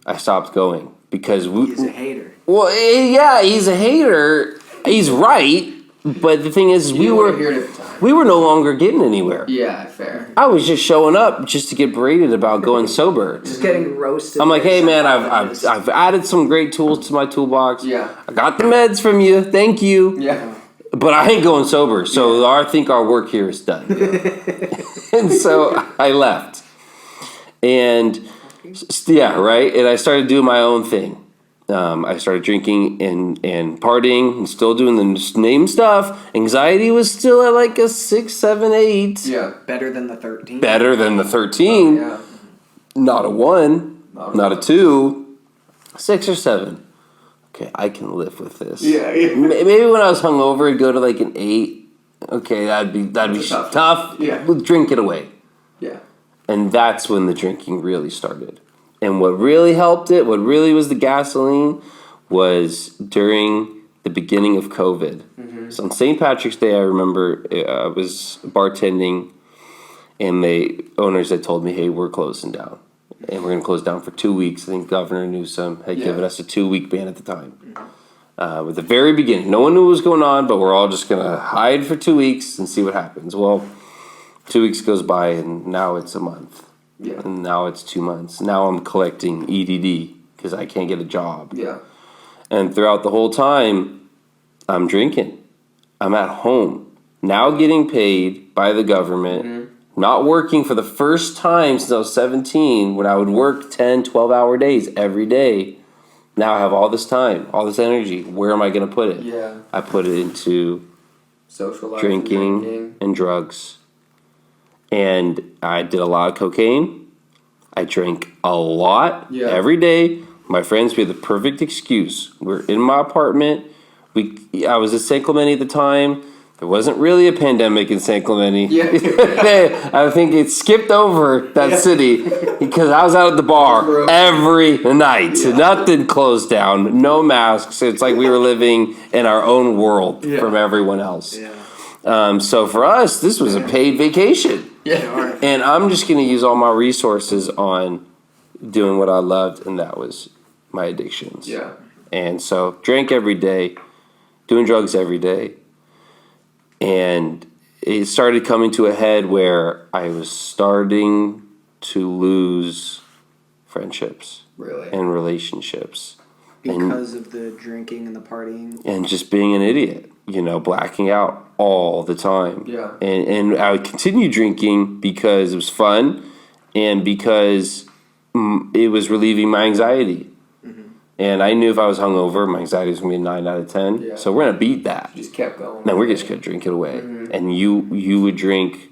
I stopped going because He's a hater. Well, yeah, he's a hater. He's right, but the thing is, we were no longer getting anywhere. Yeah, fair. I was just showing up just to get berated about going sober. Just getting roasted. I'm like, hey man, I've added some great tools to my toolbox. Yeah. I got the meds from you. Thank you. Yeah. But I ain't going sober, so I think our work here is done. And so I left. And right? And I started doing my own thing. I started drinking and partying and still doing the same stuff. Anxiety was still at like a 6, 7, 8. Yeah. Better than the 13. Better than the 13. Yeah. Not a 1. Not a 2. 6 or 7. Okay, I can live with this. Yeah. Maybe when I was hungover, it'd go to like an 8. Okay, that'd be tough. Yeah. We'll drink it away. Yeah. And that's when the drinking really started. And what really helped it, what really was the gasoline, was during the beginning of COVID. Mm-hmm. So on St. Patrick's Day, I remember I was bartending, and the owners had told me, hey, we're closing down. And we're going to close down for 2 weeks. I think Governor Newsom had given us a 2-week ban at the time. Mm-hmm. At the very beginning. No one knew what was going on, but we're all just going to hide for 2 weeks and see what happens. Well, 2 weeks goes by, and now it's a month. Yeah. And now it's 2 months. Now I'm collecting EDD because I can't get a job. Yeah. And throughout the whole time, I'm drinking. I'm at home. Now getting paid by the government. Not working for the first time since I was 17 when I would work 10, 12-hour days every day. Now I have all this time, all this energy. Where am I going to put it? Yeah. I put it into Social life. drinking and drugs. And I did a lot of cocaine. I drank a lot every day. My friends were the perfect excuse. We're in my apartment. I was at San Clemente at the time. There wasn't really a pandemic in San Clemente. Yeah. I think it skipped over that city because I was out at the bar every night. Nothing closed down. No masks. It's like we were living in our own world from everyone else. Yeah. So for us, this was a paid vacation. Yeah. And I'm just going to use all my resources on doing what I loved, and that was my addictions. Yeah. And so drank every day, doing drugs every day. And it started coming to a head where I was starting to lose friendships Really. and relationships. Because of the drinking and the partying. And just being an idiot, blacking out all the time. Yeah. And I would continue drinking because it was fun and because it was relieving my anxiety. And I knew if I was hungover, my anxiety was going to be a 9 out of 10. Yeah. So we're going to beat that. Just kept going. Man, we're just going to drink it away. And you would drink,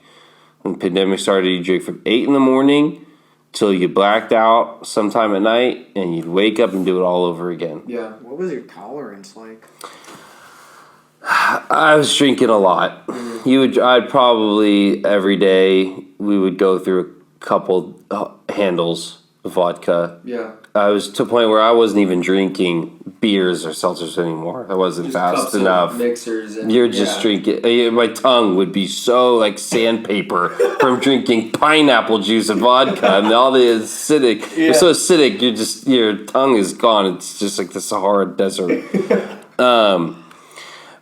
when the pandemic started, you drink from 8 in the morning till you blacked out sometime at night, and you'd wake up and do it all over again. Yeah. What was your tolerance like? I was drinking a lot. I'd probably, every day, we would go through a couple handles of vodka. Yeah. I was to a point where I wasn't even drinking beers or seltzers anymore. I wasn't Just fast cups enough. Of mixers. And, You're just drinking. My tongue would be so like sandpaper from drinking pineapple juice and vodka, and all the acidic. You're so acidic. Your tongue is gone. It's just like the Sahara Desert.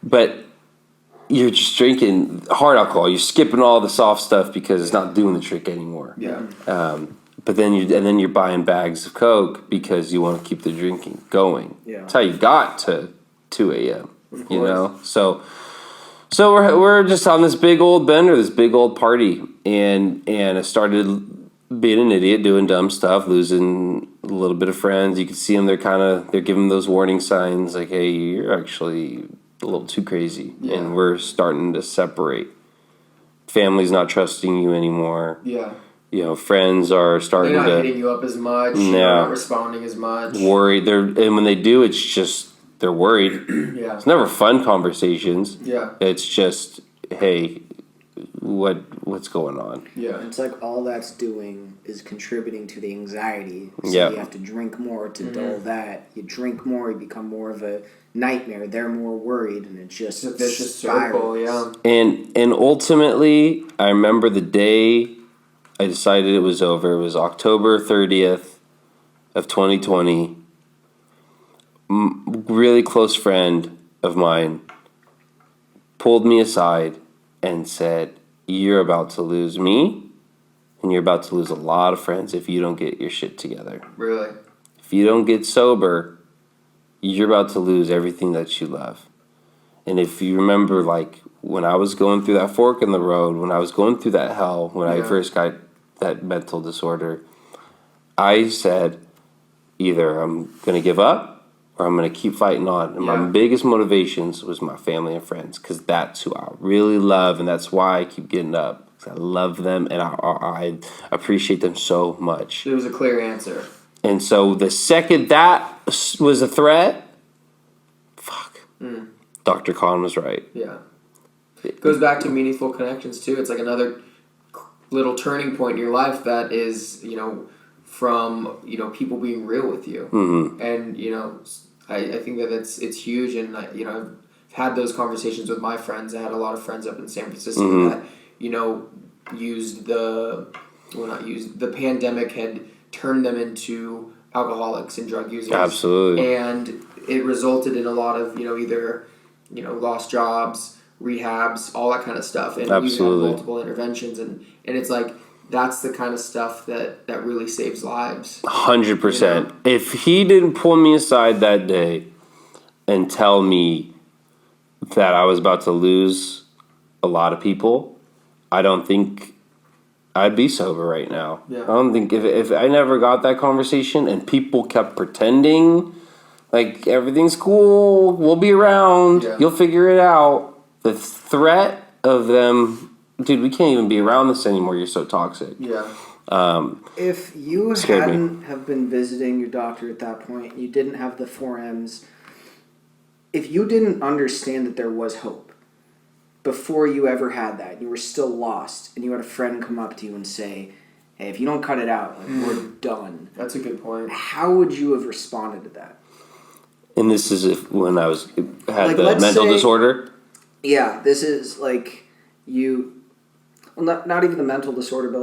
But you're just drinking hard alcohol. You're skipping all the soft stuff because it's not doing the trick anymore. Yeah. But then you're buying bags of Coke because you want to keep the drinking going. Yeah. That's how you got to 2 a.m. You know, so we're just on this big old bender, this big old party, and I started being an idiot, doing dumb stuff, losing a little bit of friends. You can see them; they're giving those warning signs, like, "Hey, you're actually a little too crazy," and we're starting to separate. Family's not trusting you anymore. Yeah. Friends are starting They're not to hitting you up as much. No. They're not responding as much. worry. And when they do, it's just they're worried. Yeah. It's never fun conversations. Yeah. It's just, hey, what's going on? Yeah. It's like all that's doing is contributing to the anxiety. So Yeah. you have to drink more to dull that. You drink more, you become more of a nightmare. They're more worried, and it just It's a vicious spirals. circle. Yeah. And ultimately, I remember the day I decided it was over. It was October 30th of 2020. Really close friend of mine pulled me aside and said, "You're about to lose me, and you're about to lose a lot of friends if you don't get your shit together. Really. If you don't get sober, you're about to lose everything that you love." And if you remember, like, when I was going through that fork in the road, when I was going through that hell, when I first got that mental disorder, I said, either I'm going to give up or I'm going to keep fighting on. And my biggest motivations was my family and friends, because that's who I really love, and that's why I keep getting up. Because I love them, and I appreciate them so much. It was a clear answer. And so the second that was a threat, Dr. Khan was right. Yeah. It goes back to meaningful connections too. It's like another little turning point in your life that is, from, people being real with you. Mm-hmm. And, I think that it's huge. And, I've had those conversations with my friends. I had a lot of friends up in San Francisco that, the pandemic had turned them into alcoholics and drug users. Absolutely. And it resulted in a lot of, either, lost jobs, rehabs, all that kind of stuff. And we've had multiple interventions. And it's like, that's the kind of stuff that really saves lives. 100%. If he didn't pull me aside that day and tell me that I was about to lose a lot of people, I don't think I'd be sober right now. Yeah. I don't think if I never got that conversation and people kept pretending like everything's cool, we'll be around, you'll figure it out. The threat of them, dude, we can't even be around this anymore. You're so toxic. Yeah. If you Scared me. hadn't have been visiting your doctor at that point, you didn't have the 4Ms, if you didn't understand that there was hope before you ever had that, you were still lost, and you had a friend come up to you and say, hey, if you don't cut it out, like, we're done. That's a good point. How would you have responded to that? And this is when I had Like, the let's mental say- disorder. Yeah, this is like you, well, not even the mental disorder, but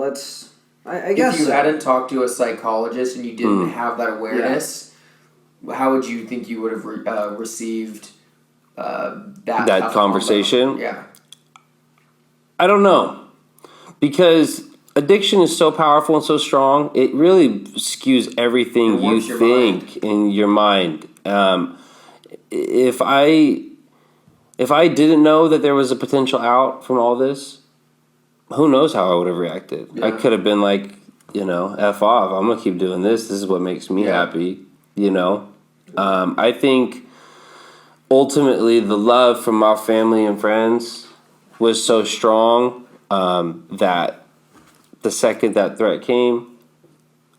I guess If you so. hadn't talked to a psychologist and you didn't have that awareness, how would you think you would have received that tough conversation? combo? Yeah. I don't know, because addiction is so powerful and so strong. It really skews everything It you warps your think in your mind. If I didn't know that there was a potential out from all this, who knows how I would have reacted. I Yeah. could have been like, F off. I'm gonna keep doing this. This is what makes me happy. I think ultimately the love from my family and friends was so strong that the second that threat came,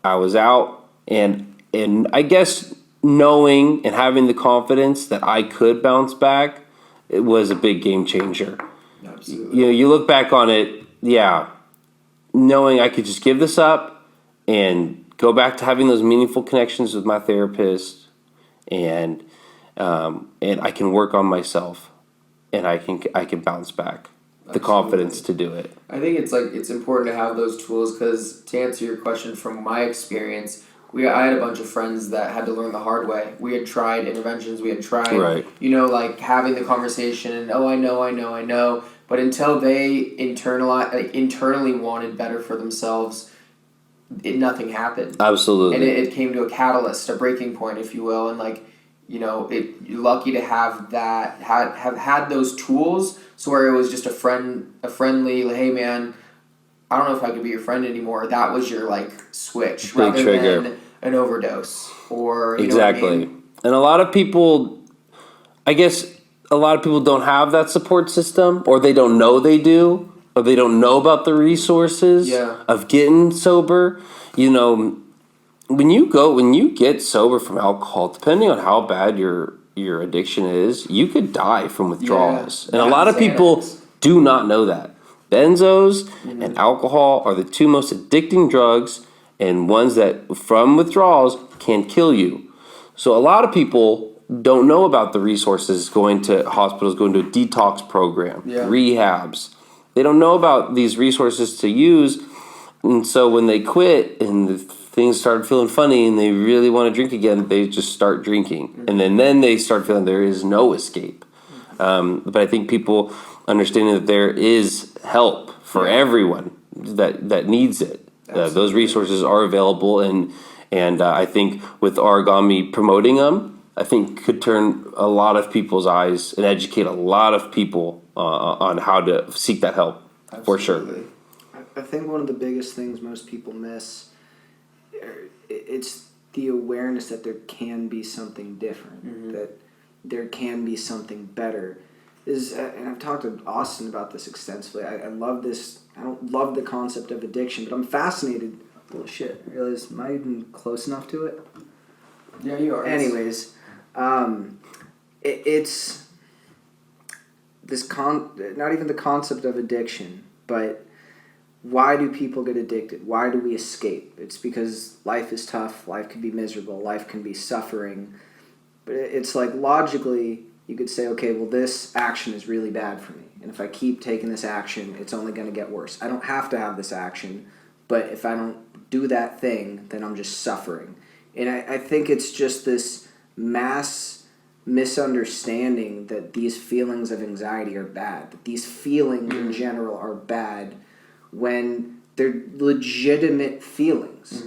I was out, and I guess knowing and having the confidence that I could bounce back, it was a big game changer. Absolutely. You look back on it, knowing I could just give this up and go back to having those meaningful connections with my therapist, and I can work on myself, and I can bounce back. The confidence to do it. I think it's important to have those tools because to answer your question from my experience, I had a bunch of friends that had to learn the hard way. We had tried interventions, we had tried, Right. Like having the conversation and I know, but until they internally wanted better for themselves, nothing happened. Absolutely. And it came to a catalyst, a breaking point, if you will, and you're lucky to have that, have had those tools. So where it was just a friendly, like, hey man, I don't know if I could be your friend anymore. That was your switch, Big rather trigger. than an overdose or Exactly. Know what I mean? And a lot of people, I guess, don't have that support system, or they don't know they do, or they don't know about the resources of getting sober. When you get sober from alcohol, depending on how bad your addiction is, you could die from withdrawals. And a lot of people do not know that. Benzos and alcohol are the two most addicting drugs, and ones that from withdrawals can kill you. So a lot of people don't know about the resources, going to hospitals, going to a detox program, rehabs. They don't know about these resources to use. And so when they quit and things start feeling funny and they really want to drink again, they just start drinking. And then they start feeling there is no escape. But I think people understanding that there is help for everyone that needs it. Those resources are available, and I think with Origami promoting them, I think could turn a lot of people's eyes and educate a lot of people on how to seek that help. For sure. I think one of the biggest things most people miss, it's the awareness that there can be something different, that there can be something better. And I've talked to Austin about this extensively. I love this. I don't love the concept of addiction, but I'm fascinated. Oh shit! I realize, am I even close enough to it? Yeah, you are. Anyways, it's this not even the concept of addiction, but why do people get addicted? Why do we escape? It's because life is tough. Life can be miserable. Life can be suffering. But it's like logically, you could say, okay, well, this action is really bad for me. And if I keep taking this action, it's only going to get worse. I don't have to have this action, but if I don't do that thing, then I'm just suffering. And I think it's just this mass misunderstanding that these feelings of anxiety are bad, that these feelings in general are bad, when they're legitimate feelings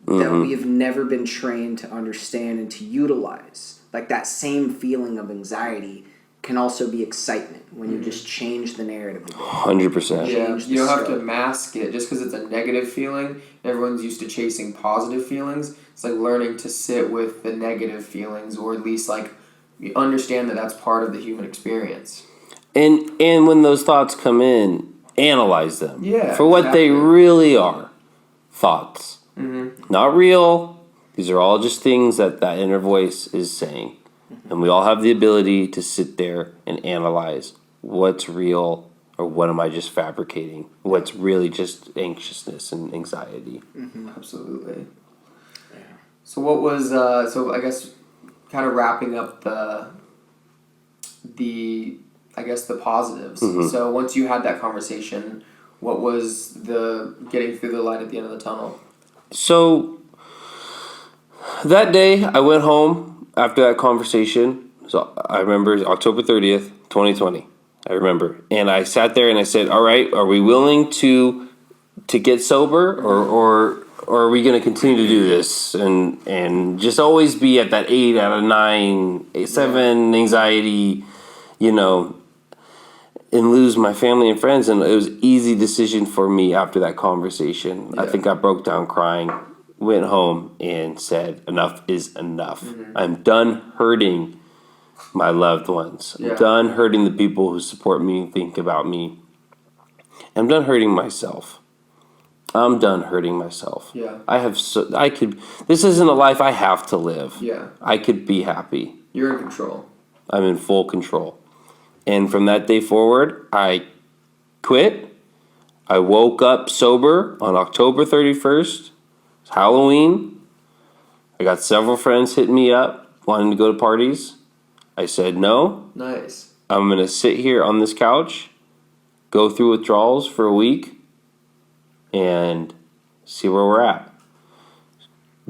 that we have never been trained to understand and to utilize. Like that same feeling of anxiety can also be excitement when you just change the narrative a bit. 100%. Yeah, Change the you don't have to scope. mask it just because it's a negative feeling. Everyone's used to chasing positive feelings. It's like learning to sit with the negative feelings, or at least like you understand that that's part of the human experience. And when those thoughts come in, analyze them for what they exactly. really are. Thoughts. Not real. These are all just things that inner voice is saying. And we all have the ability to sit there and analyze what's real or what am I just fabricating? What's really just anxiousness and anxiety. Absolutely. Yeah. So what was so I guess kind of wrapping up the I guess the positives. So once you had that conversation, what was the getting through the light at the end of the tunnel? So that day I went home after that conversation. So I remember October 30th, 2020. I remember. And I sat there and I said, all right, are we willing to get sober or are we going to continue to do this and just always be at that 8 out of 9, 7 anxiety, and lose my family and friends? And it was an easy decision for me after that conversation. I think I broke down crying, went home and said, enough is enough. I'm done hurting my loved ones. I'm done hurting the people who support me and think about me. I'm done hurting myself. I'm done hurting myself. Yeah. This isn't a life I have to live. Yeah. I could be happy. You're in control. I'm in full control. And from that day forward, I quit. I woke up sober on October 31st. It's Halloween. I got several friends hitting me up, wanting to go to parties. I said no. Nice. I'm going to sit here on this couch, go through withdrawals for a week, and see where we're at.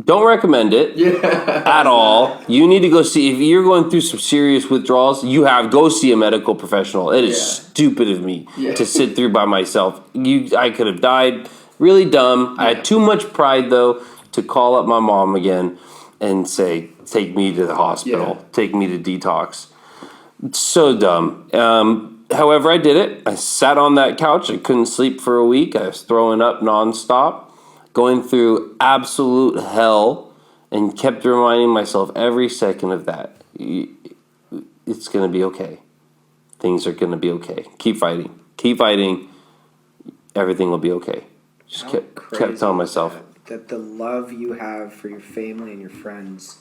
Don't recommend it at all. You need to go see, if you're going through some serious withdrawals, go see a medical professional. It is stupid of me to sit through by myself. I could have died. Really dumb. I had too much pride, though, to call up my mom again and say, take me to the hospital. Take me to detox. So dumb. However, I did it. I sat on that couch. I couldn't sleep for a week. I was throwing up nonstop, going through absolute hell, and kept reminding myself every second of that. It's going to be okay. Things are going to be okay. Keep fighting. Keep fighting. Everything will be okay. Just kept telling myself. That the love you have for your family and your friends,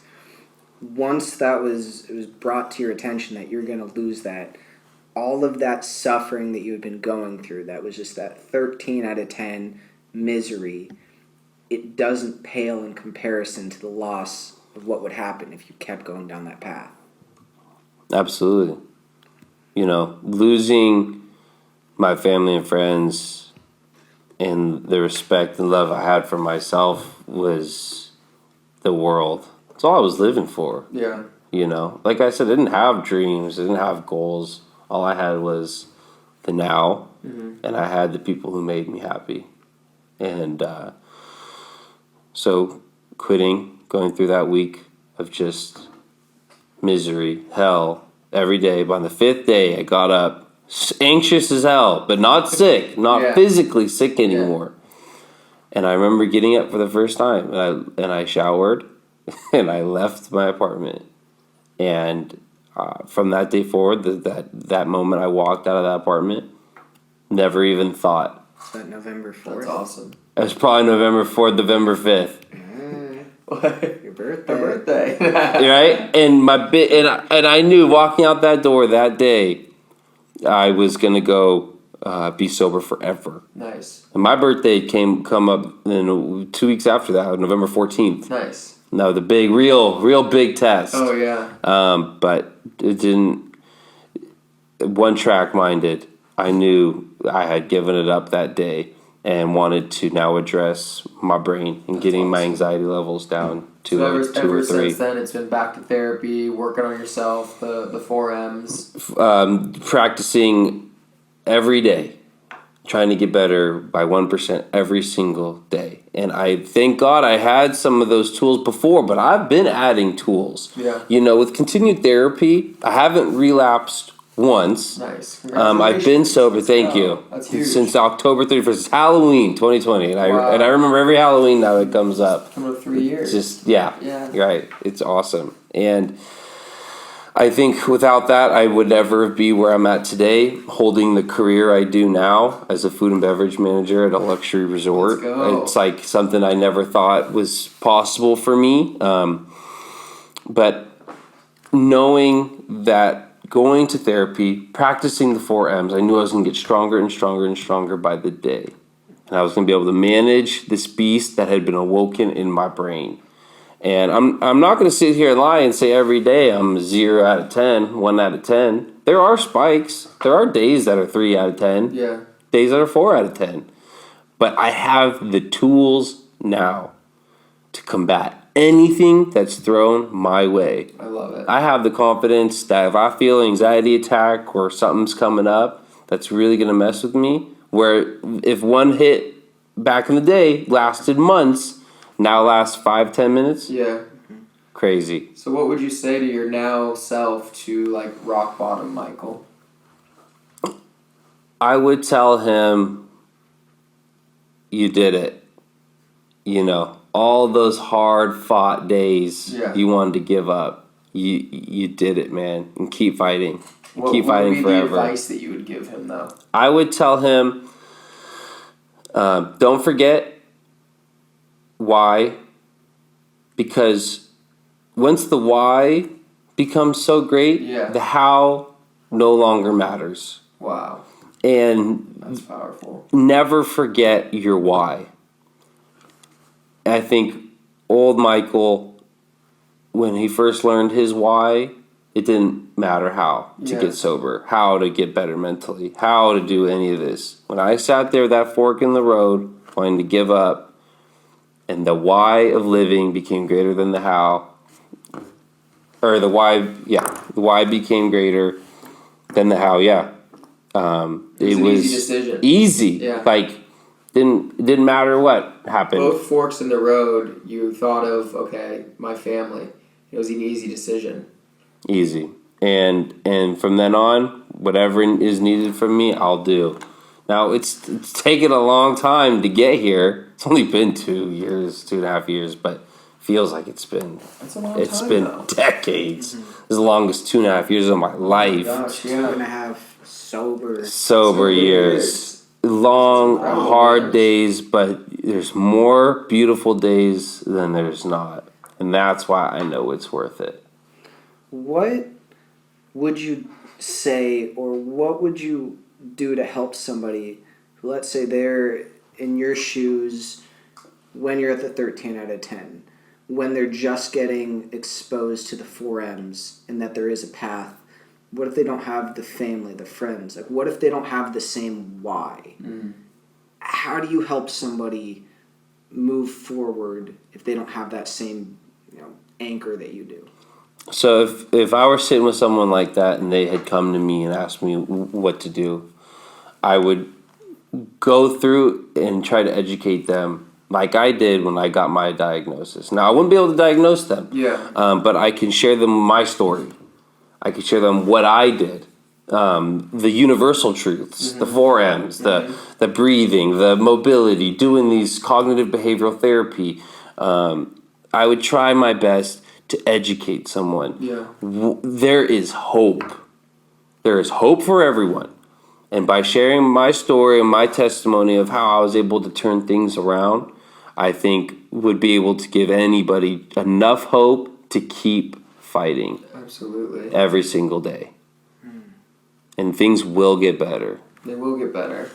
once it was brought to your attention that you're going to lose that, all of that suffering that you had been going through, that was just that 13 out of 10 misery, it doesn't pale in comparison to the loss of what would happen if you kept going down that path. Absolutely. Losing my family and friends and the respect and love I had for myself was the world. That's all I was living for. Yeah. Like I said, I didn't have dreams. I didn't have goals. All I had was the now, and I had the people who made me happy. And so quitting, going through that week of just misery, hell, every day. By the 5th day, I got up anxious as hell, but not sick, not physically sick anymore. And I remember getting up for the first time, and I showered, and I left my apartment. And from that day forward, that moment I walked out of that apartment, never even thought. Is that November 4th? That's awesome. It was probably November 4th, November 5th. Your birthday. My birthday. Right? And and I knew walking out that door that day, I was gonna go be sober forever. Nice. And my birthday come up in 2 weeks after that, November 14th. Nice. No, the big, real big test. Oh yeah. But it didn't. One track minded. I knew I had given it up that day and wanted to now address my brain and getting my anxiety levels down to So two or three. Since then, it's been back to therapy, working on yourself, the 4 M's. Practicing every day. trying to get better by 1% every single day. And I thank God I had some of those tools before, but I've been adding tools. Yeah. You know, with continued therapy, I haven't relapsed once. Nice. I've been sober, thank you. That's huge. Since October 31st. It's Halloween 2020. And Wow. I remember every Halloween now it comes up. Coming up 3 years. Just, yeah. Yeah. Right. It's awesome. And I think without that, I would never be where I'm at today, holding the career I do now as a food and beverage manager at a luxury resort. Let's go. It's like something I never thought was possible for me. But knowing that going to therapy, practicing the 4 M's, I knew I was going to get stronger and stronger and stronger by the day. And I was going to be able to manage this beast that had been awoken in my brain. And I'm not going to sit here and lie and say every day I'm 0 out of 10, 1 out of 10. There are spikes. There are days that are 3 out of 10. Yeah. Days that are 4 out of 10. But I have the tools now to combat anything that's thrown my way. I love it. I have the confidence that if I feel an anxiety attack or something's coming up that's really going to mess with me, where if one hit back in the day lasted months, now lasts 5-10 minutes. Yeah. Crazy. So what would you say to your now self to like rock bottom Michael? I would tell him, you did it. You know, all those hard fought days you wanted to give up. You did it, man. And keep fighting. Keep fighting forever. What would be the advice that you would give him though? I would tell him, don't forget why, because once the why becomes so great, the how no longer matters. Wow. And that's powerful. Never forget your why. I think old Michael, when he first learned his why, it didn't matter how to get sober, how to get better mentally, how to do any of this. When I sat there, that fork in the road, wanting to give up, and the why of living became greater than the how, or the why became greater than the how, it was an easy decision. Easy. Yeah. Like, didn't matter what happened. Both forks in the road, you thought of, okay, my family. It was an easy decision. Easy. And from then on, whatever is needed from me, I'll do. Now, it's taken a long time to get here. It's only been 2 years, 2.5 years, but feels like it's been decades. Mm-hmm. It's the longest 2.5 years of my life. Oh my gosh, yeah. 2.5 sober years. Long, hard days, but there's more beautiful days than there's not. And that's why I know it's worth it. What would you say, or what would you do to help somebody who, let's say they're in your shoes when you're at the 13 out of 10, when they're just getting exposed to the 4 M's and that there is a path? What if they don't have the family, the friends? Like, what if they don't have the same why? How do you help somebody move forward if they don't have that same, anchor that you do? So if I were sitting with someone like that and they had come to me and asked me what to do, I would go through and try to educate them like I did when I got my diagnosis. Now, I wouldn't be able to diagnose them, but I can share them my story. I can share them what I did, the universal truths, the 4 M's, the breathing, the mobility, doing these cognitive behavioral therapy. I would try my best to educate someone. There is hope. There is hope for everyone. And by sharing my story and my testimony of how I was able to turn things around, I think would be able to give anybody enough hope to keep fighting. Absolutely. Every single day. And things will get better. They will get better.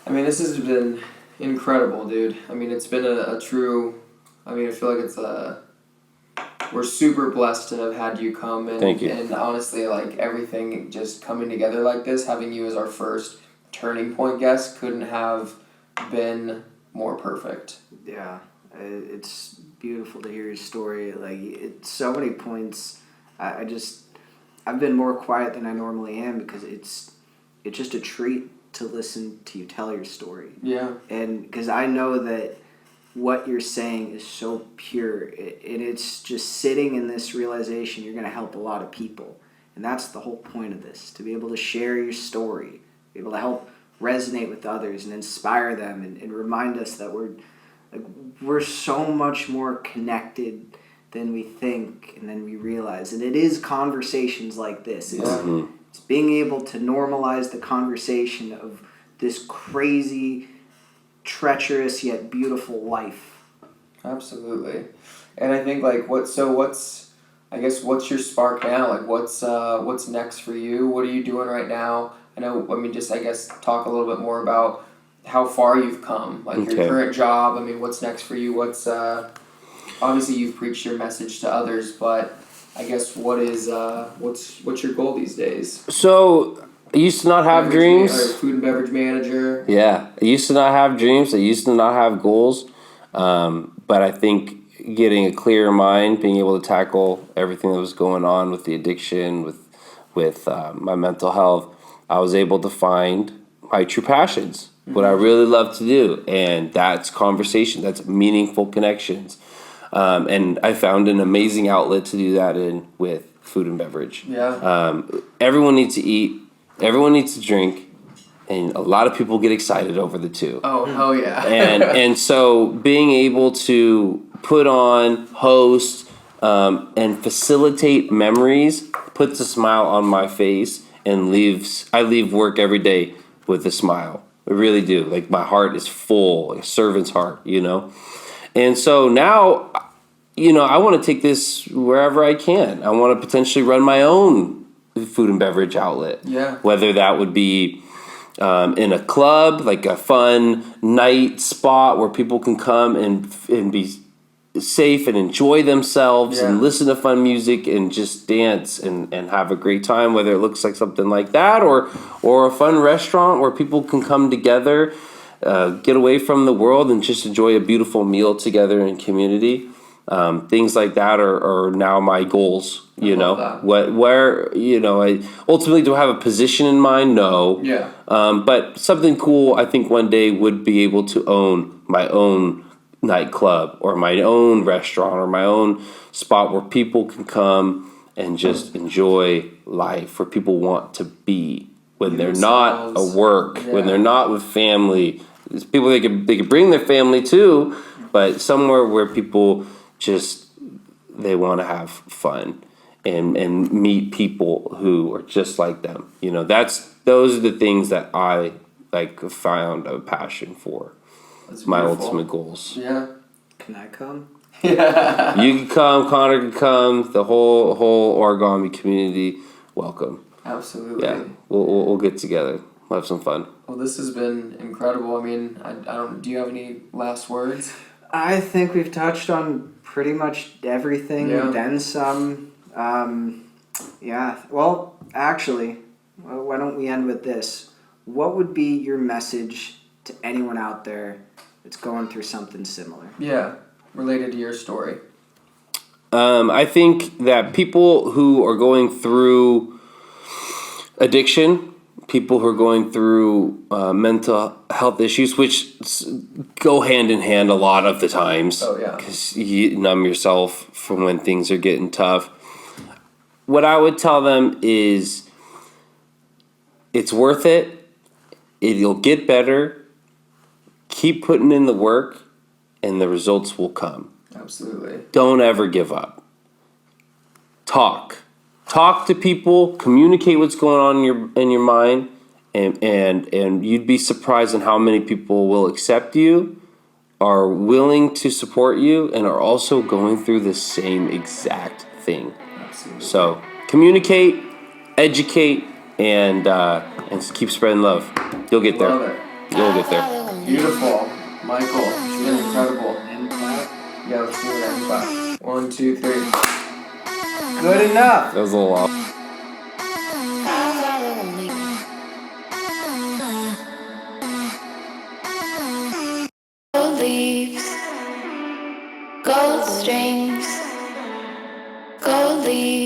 I mean, this has been incredible, dude. I mean, it's been a true... I mean, I feel like it's we're super blessed to have had you come. And, Thank you. And honestly, like, everything just coming together like this, having you as our first Turning Point guest couldn't have been more perfect. Yeah. It's beautiful to hear your story. Like, it's so many points. I've been more quiet than I normally am because it's just a treat to listen to you tell your story. Yeah. And because I know that what you're saying is so pure, and it's just sitting in this realization you're going to help a lot of people. And that's the whole point of this, to be able to share your story, be able to help resonate with others and inspire them and remind us that we're so much more connected than we think and then we realize. And it is conversations like this. It's being able to normalize the conversation of this crazy, treacherous yet beautiful life. Absolutely. And I think like what's your spark now? Like what's next for you? What are you doing right now? Just I guess talk a little bit more about how far you've come, like your current job. I mean, what's next for you? What's obviously you've preached your message to others, but I guess what's your goal these days? So I used to not have dreams. Food and beverage manager. Yeah, I used to not have dreams. I used to not have goals. But I think getting a clearer mind, being able to tackle everything that was going on with the addiction, with my mental health, I was able to find my true passions, what I really love to do, and that's conversation, that's meaningful connections. And I found an amazing outlet to do that in with food and beverage. Yeah. Everyone needs to eat, everyone needs to drink, and a lot of people get excited over the two. Oh, hell yeah. and so being able to put on, host, and facilitate memories puts a smile on my face and I leave work every day with a smile. I really do. Like my heart is full, like a servant's heart, And so now, I want to take this wherever I can. I want to potentially run my own food and beverage outlet. Yeah. Whether that would be in a club, like a fun night spot where people can come and be safe and enjoy themselves and listen to fun music and just dance and have a great time, whether it looks like something like that or a fun restaurant where people can come together, get away from the world and just enjoy a beautiful meal together in community. Things like that are now my goals. I ultimately do I have a position in mind? No. Yeah. But something cool I think one day would be able to own my own nightclub or my own restaurant or my own spot where people can come and just enjoy life, where people want to be when they're not at work, when they're not with family. There's people they could bring their family too, but somewhere where people just they want to have fun and meet people who are just like them. Those are the things that I found a passion for. That's my ultimate goals. Yeah. Can I come? Yeah. You can come, Connor can come, the whole origami community, welcome. Absolutely. Yeah. We'll get together. We'll have some fun. Well, this has been incredible. I mean, I don't. Do you have any last words? I think we've touched on pretty much everything, then some. Well, actually, why don't we end with this? What would be your message to anyone out there that's going through something similar? Yeah, related to your story. I think that people who are going through addiction, people who are going through mental health issues, which go hand in hand a lot of the times. Oh, yeah. Because you numb yourself from when things are getting tough. What I would tell them is it's worth it. It'll get better. Keep putting in the work, and the results will come. Absolutely. Don't ever give up. Talk to people. Communicate what's going on in your mind, and you'd be surprised on how many people will accept you, are willing to support you, and are also going through the same exact thing. Absolutely. So communicate, educate, and keep spreading love. You'll get there. Love it. You'll get there. Beautiful. Michael, it's been incredible. Yeah, let's do it and clap. 1, 2, 3. Good enough. That was a little off. Leaves, gold strings, gold leaves.